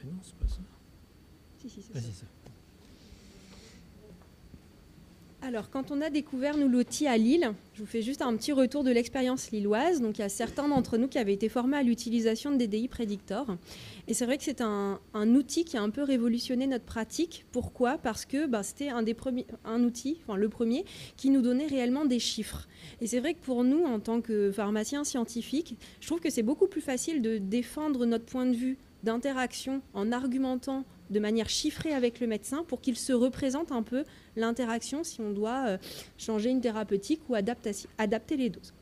Non, c'est pas ça. Si, c'est Vas-y, ça. ça. Alors, quand on a découvert, nous, l'outil à Lille, je vous fais juste un petit retour de l'expérience lilloise. Donc, il y a certains d'entre nous qui avaient été formés à l'utilisation de DDI Predictor. Et c'est vrai que c'est un outil qui a un peu révolutionné notre pratique. Pourquoi ? Parce que c'était un outil, enfin le premier, qui nous donnait réellement des chiffres. Et c'est vrai que pour nous, en tant que pharmaciens scientifiques, je trouve que c'est beaucoup plus facile de défendre notre point de vue d'interaction en argumentant de manière chiffrée avec le médecin pour qu'il se représente un peu l'interaction si on doit changer une thérapeutique ou adapter les doses.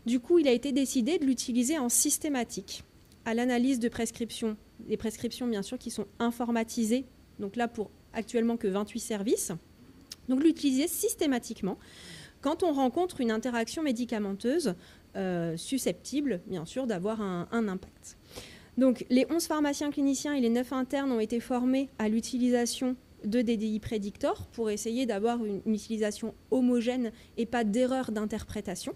Du coup, il a été décidé de l'utiliser en systématique à l'analyse de prescriptions, des prescriptions bien sûr qui sont informatisées, donc là pour actuellement que 28 services, donc l'utiliser systématiquement quand on rencontre une interaction médicamenteuse susceptible bien sûr d'avoir un impact. Donc, les 11 pharmaciens cliniciens et les 9 internes ont été formés à l'utilisation de DDI Predictor pour essayer d'avoir une utilisation homogène et pas d'erreur d'interprétation.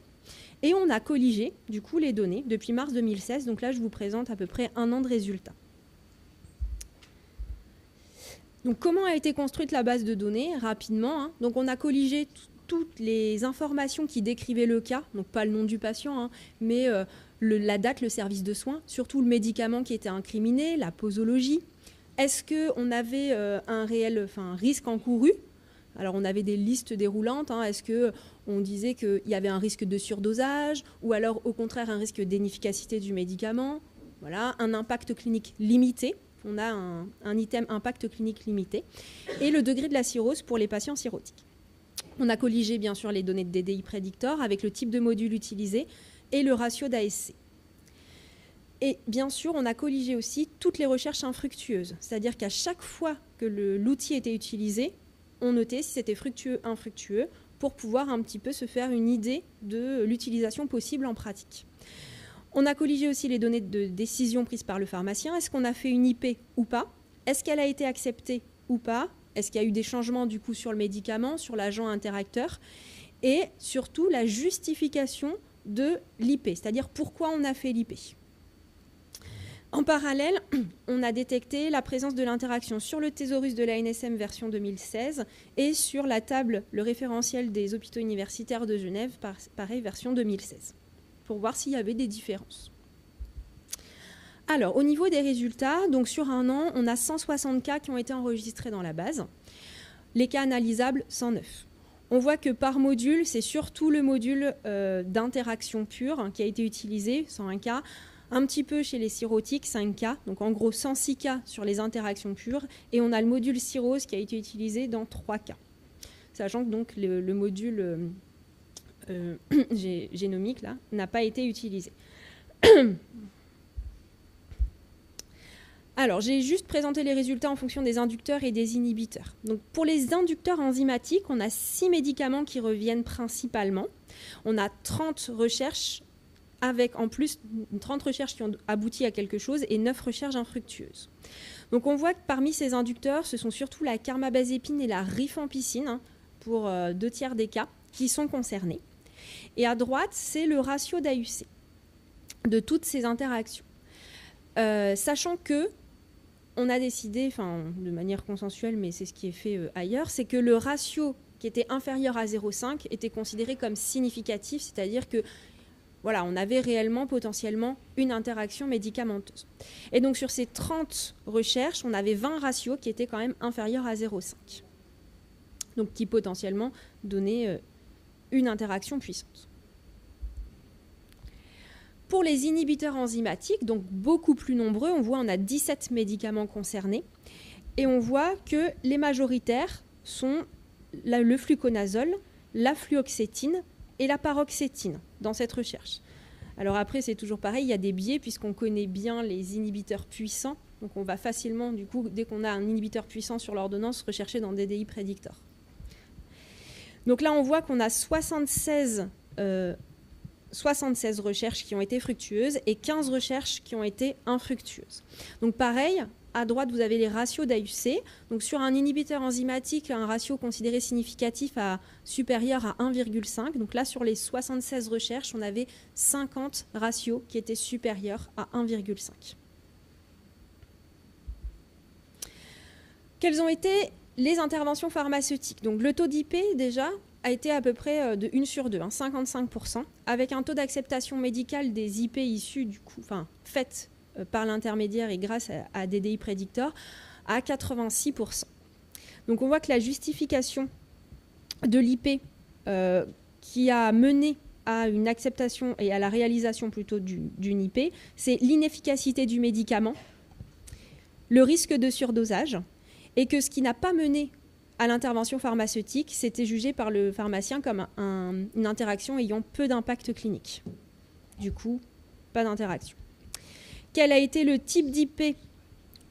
Et on a colligé, du coup, les données depuis mars 2016. Donc là, je vous présente à peu près 1 an de résultats. Donc, comment a été construite la base de données ? Rapidement, donc on a colligé toutes les informations qui décrivaient le cas, donc pas le nom du patient, mais la date, le service de soins, surtout le médicament qui était incriminé, la posologie. Est-ce qu'on avait un risque encouru ? Alors, on avait des listes déroulantes. Est-ce qu'on disait qu'il y avait un risque de surdosage ou alors, au contraire, un risque d'inefficacité du médicament ? Voilà, un impact clinique limité. On a un item impact clinique limité. Et le degré de la cirrhose pour les patients cirrhotiques. On a colligé, bien sûr, les données de DDI Predictor avec le type de module utilisé et le ratio d'ASC. Et bien sûr, on a colligé aussi toutes les recherches infructueuses. C'est-à-dire qu'à chaque fois que l'outil était utilisé, on notait si c'était fructueux, infructueux, pour pouvoir un petit peu se faire une idée de l'utilisation possible en pratique. On a colligé aussi les données de décision prises par le pharmacien. Est-ce qu'on a fait une IP ou pas ? Est-ce qu'elle a été acceptée ou pas ? Est-ce qu'il y a eu des changements du coup sur le médicament, sur l'agent interacteur ? Et surtout la justification de l'IP, c'est-à-dire pourquoi on a fait l'IP. En parallèle, on a détecté la présence de l'interaction sur le thésaurus de l'ANSM version 2016 et sur la table, le référentiel des hôpitaux universitaires de Genève, pareil, version 2016, pour voir s'il y avait des différences. Alors, au niveau des résultats, donc sur 1 an, on a 160 cas qui ont été enregistrés dans la base. Les cas analysables, 109. On voit que par module, c'est surtout le module d'interaction pure qui a été utilisé, 101 cas. Un petit peu chez les cirrhotiques, 5 cas. Donc en gros, 106 cas sur les interactions pures. Et on a le module cirrhose qui a été utilisé dans 3 cas. Sachant que donc, le module génomique là, n'a pas été utilisé. Alors, j'ai juste présenté les résultats en fonction des inducteurs et des inhibiteurs. Donc, pour les inducteurs enzymatiques, on a 6 médicaments qui reviennent principalement. On a 30 recherches avec en plus 30 recherches qui ont abouti à quelque chose et 9 recherches infructueuses. Donc, on voit que parmi ces inducteurs, ce sont surtout la carbamazépine et la rifampicine, pour 2 tiers des cas, qui sont concernés. Et à droite, c'est le ratio d'AUC de toutes ces interactions. Sachant que on a décidé, de manière consensuelle, mais c'est ce qui est fait ailleurs, c'est que le ratio qui était inférieur à 0,5 était considéré comme significatif, c'est-à-dire que voilà, on avait réellement potentiellement une interaction médicamenteuse. Et donc sur ces 30 recherches, on avait 20 ratios qui étaient quand même inférieurs à 0,5. Donc qui potentiellement donnaient une interaction puissante. Pour les inhibiteurs enzymatiques, donc beaucoup plus nombreux, on a 17 médicaments concernés. Et on voit que les majoritaires sont le fluconazole, la fluoxétine et la paroxétine dans cette recherche. Alors après, c'est toujours pareil, il y a des biais puisqu'on connaît bien les inhibiteurs puissants. Donc on va facilement, du coup, dès qu'on a un inhibiteur puissant sur l'ordonnance, rechercher dans DDI Predictor. Donc là, on voit qu'on a 76 recherches qui ont été fructueuses et 15 recherches qui ont été infructueuses. Donc pareil, à droite, vous avez les ratios d'AUC. Donc sur un inhibiteur enzymatique, un ratio considéré significatif supérieur à 1,5. Donc là, sur les 76 recherches, on avait 50 ratios qui étaient supérieurs à 1,5. Quelles ont été les interventions pharmaceutiques? Donc le taux d'IP, déjà, a été à peu près de 1 sur 2, 55%, avec un taux d'acceptation médicale des IP issus, faites par l'intermédiaire et grâce à DDI Predictor, à 86%. Donc on voit que la justification de l'IP qui a mené à une acceptation et à la réalisation plutôt d'une IP, c'est l'inefficacité du médicament, le risque de surdosage, et que ce qui n'a pas mené à l'intervention pharmaceutique, c'était jugé par le pharmacien comme une interaction ayant peu d'impact clinique. Du coup, pas d'interaction. Quel a été le type d'IP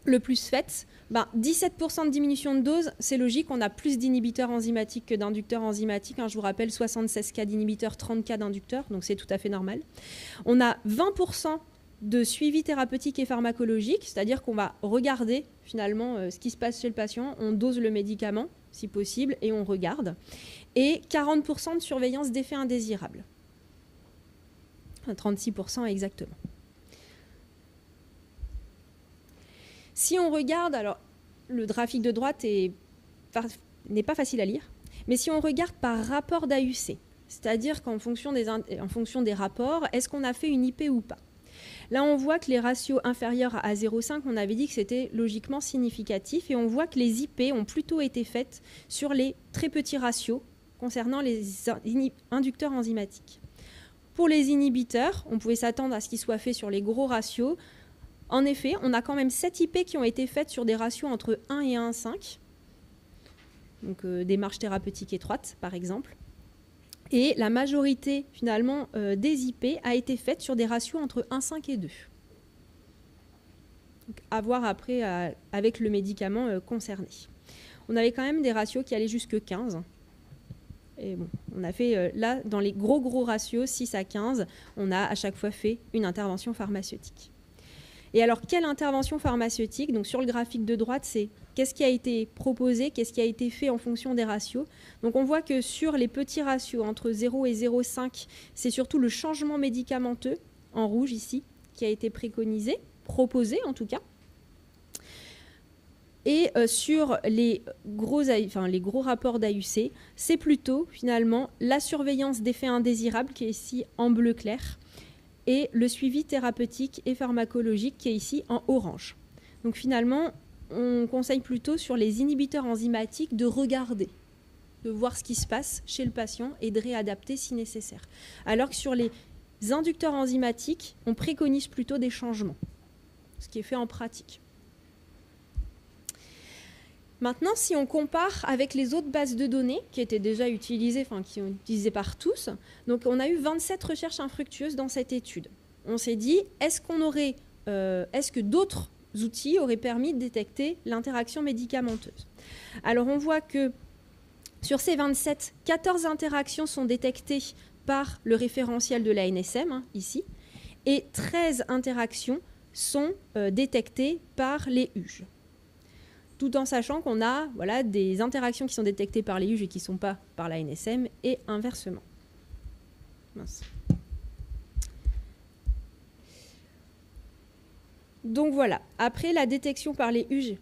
le plus fait? 17% de diminution de dose, c'est logique, on a plus d'inhibiteurs enzymatiques que d'inducteurs enzymatiques. Je vous rappelle, 76 cas d'inhibiteurs, 30 cas d'inducteurs, donc c'est tout à fait normal. On a 20% de suivi thérapeutique et pharmacologique, c'est-à-dire qu'on va regarder finalement ce qui se passe chez le patient, on dose le médicament si possible et on regarde, et 40% de surveillance d'effets indésirables, 36% exactement. Si on regarde, alors le graphique de droite n'est pas facile à lire, mais si on regarde par rapport d'AUC, c'est-à-dire qu'en fonction des rapports, est-ce qu'on a fait une IP ou pas? Là, on voit que les ratios inférieurs à 0,5, on avait dit que c'était logiquement significatif, et on voit que les IP ont plutôt été faites sur les très petits ratios concernant les inducteurs enzymatiques. Pour les inhibiteurs, on pouvait s'attendre à ce qu'ils soient faits sur les gros ratios. En effet, on a quand même 7 IP qui ont été faites sur des ratios entre 1 et 1,5, donc des marges thérapeutiques étroites, par exemple. Et la majorité, finalement, des IP a été faite sur des ratios entre 1,5 et 2. Donc, à voir après avec le médicament concerné. On avait quand même des ratios qui allaient jusque 15. Et bon, on a fait, là, dans les gros ratios, 6 à 15, on a à chaque fois fait une intervention pharmaceutique. Et alors, quelle intervention pharmaceutique? Donc, sur le graphique de droite, c'est qu'est-ce qui a été proposé, qu'est-ce qui a été fait en fonction des ratios. Donc, on voit que sur les petits ratios, entre 0 et 0,5, c'est surtout le changement médicamenteux, en rouge ici, qui a été préconisé, proposé en tout cas. Et sur les gros rapports d'AUC, c'est plutôt, finalement, la surveillance d'effets indésirables, qui est ici en bleu clair, et le suivi thérapeutique et pharmacologique qui est ici en orange. Donc finalement, on conseille plutôt sur les inhibiteurs enzymatiques de regarder, de voir ce qui se passe chez le patient et de réadapter si nécessaire. Alors que sur les inducteurs enzymatiques, on préconise plutôt des changements, ce qui est fait en pratique. Maintenant, si on compare avec les autres bases de données qui étaient déjà utilisées, qui sont utilisées par tous, donc on a eu 27 recherches infructueuses dans cette étude. On s'est dit, est-ce que d'autres outils auraient permis de détecter l'interaction médicamenteuse? Alors on voit que sur ces 27, 14 interactions sont détectées par le référentiel de l'ANSM, ici, et 13 interactions sont détectées par les UGE. Tout en sachant qu'on a des interactions qui sont détectées par les UGE et qui ne sont pas par la NSM, et inversement. Mince. Donc voilà, après la détection par les UGE,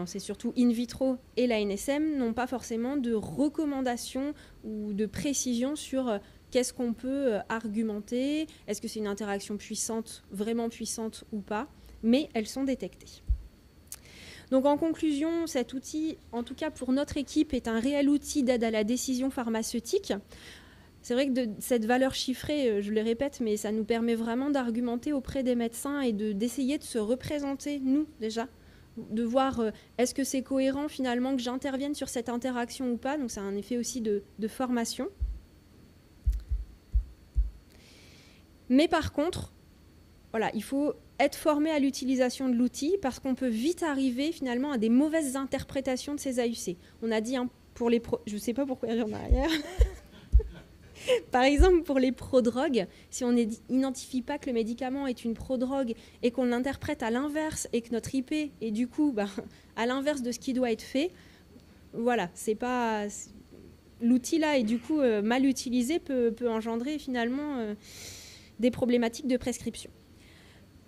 c'est surtout in vitro et la NSM, n'ont pas forcément de recommandations ou de précision sur qu'est-ce qu'on peut argumenter, est-ce que c'est une interaction puissante, vraiment puissante ou pas, mais elles sont détectées. Donc en conclusion, cet outil, en tout cas pour notre équipe, est un réel outil d'aide à la décision pharmaceutique. C'est vrai que cette valeur chiffrée, je le répète, mais ça nous permet vraiment d'argumenter auprès des médecins et d'essayer de se représenter, nous déjà, de voir est-ce que c'est cohérent finalement que j'intervienne sur cette interaction ou pas. Donc c'est un effet aussi de formation. Mais par contre, voilà, il faut être formé à l'utilisation de l'outil parce qu'on peut vite arriver finalement à des mauvaises interprétations de ces AUC. On a dit pour les je ne sais pas pourquoi il y en a arrière. Par exemple, pour les prodrogues, si on n'identifie pas que le médicament est une prodrogue et qu'on l'interprète à l'inverse et que notre IP est du coup à l'inverse de ce qui doit être fait, voilà, c'est pas... L'outil là est du coup mal utilisé, peut engendrer finalement des problématiques de prescription.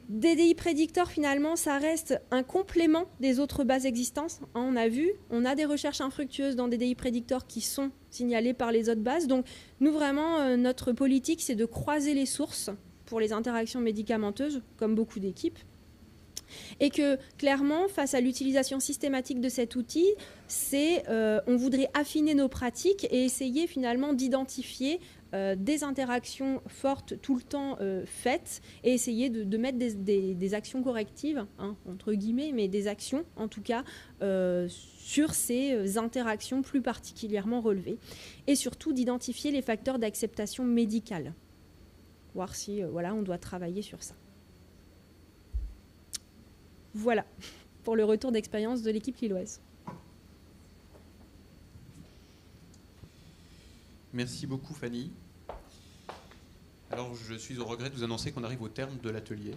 DDI Predictor, finalement, ça reste un complément des autres bases existantes. On a vu, on a des recherches infructueuses dans DDI Predictor qui sont signalées par les autres bases. Donc, nous, vraiment, notre politique, c'est de croiser les sources pour les interactions médicamenteuses, comme beaucoup d'équipes. Et que, clairement, face à l'utilisation systématique de cet outil, on voudrait affiner nos pratiques et essayer, finalement, d'identifier des interactions fortes tout le temps faites et essayer de mettre des actions correctives, hein, entre guillemets, mais des actions en tout cas sur ces interactions plus particulièrement relevées. Et surtout d'identifier les facteurs d'acceptation médicale. Voir si voilà, on doit travailler sur ça. Voilà pour le retour d'expérience de l'équipe lilloise. Merci beaucoup Fanny. Alors je suis au regret de vous annoncer qu'on arrive au terme de l'atelier.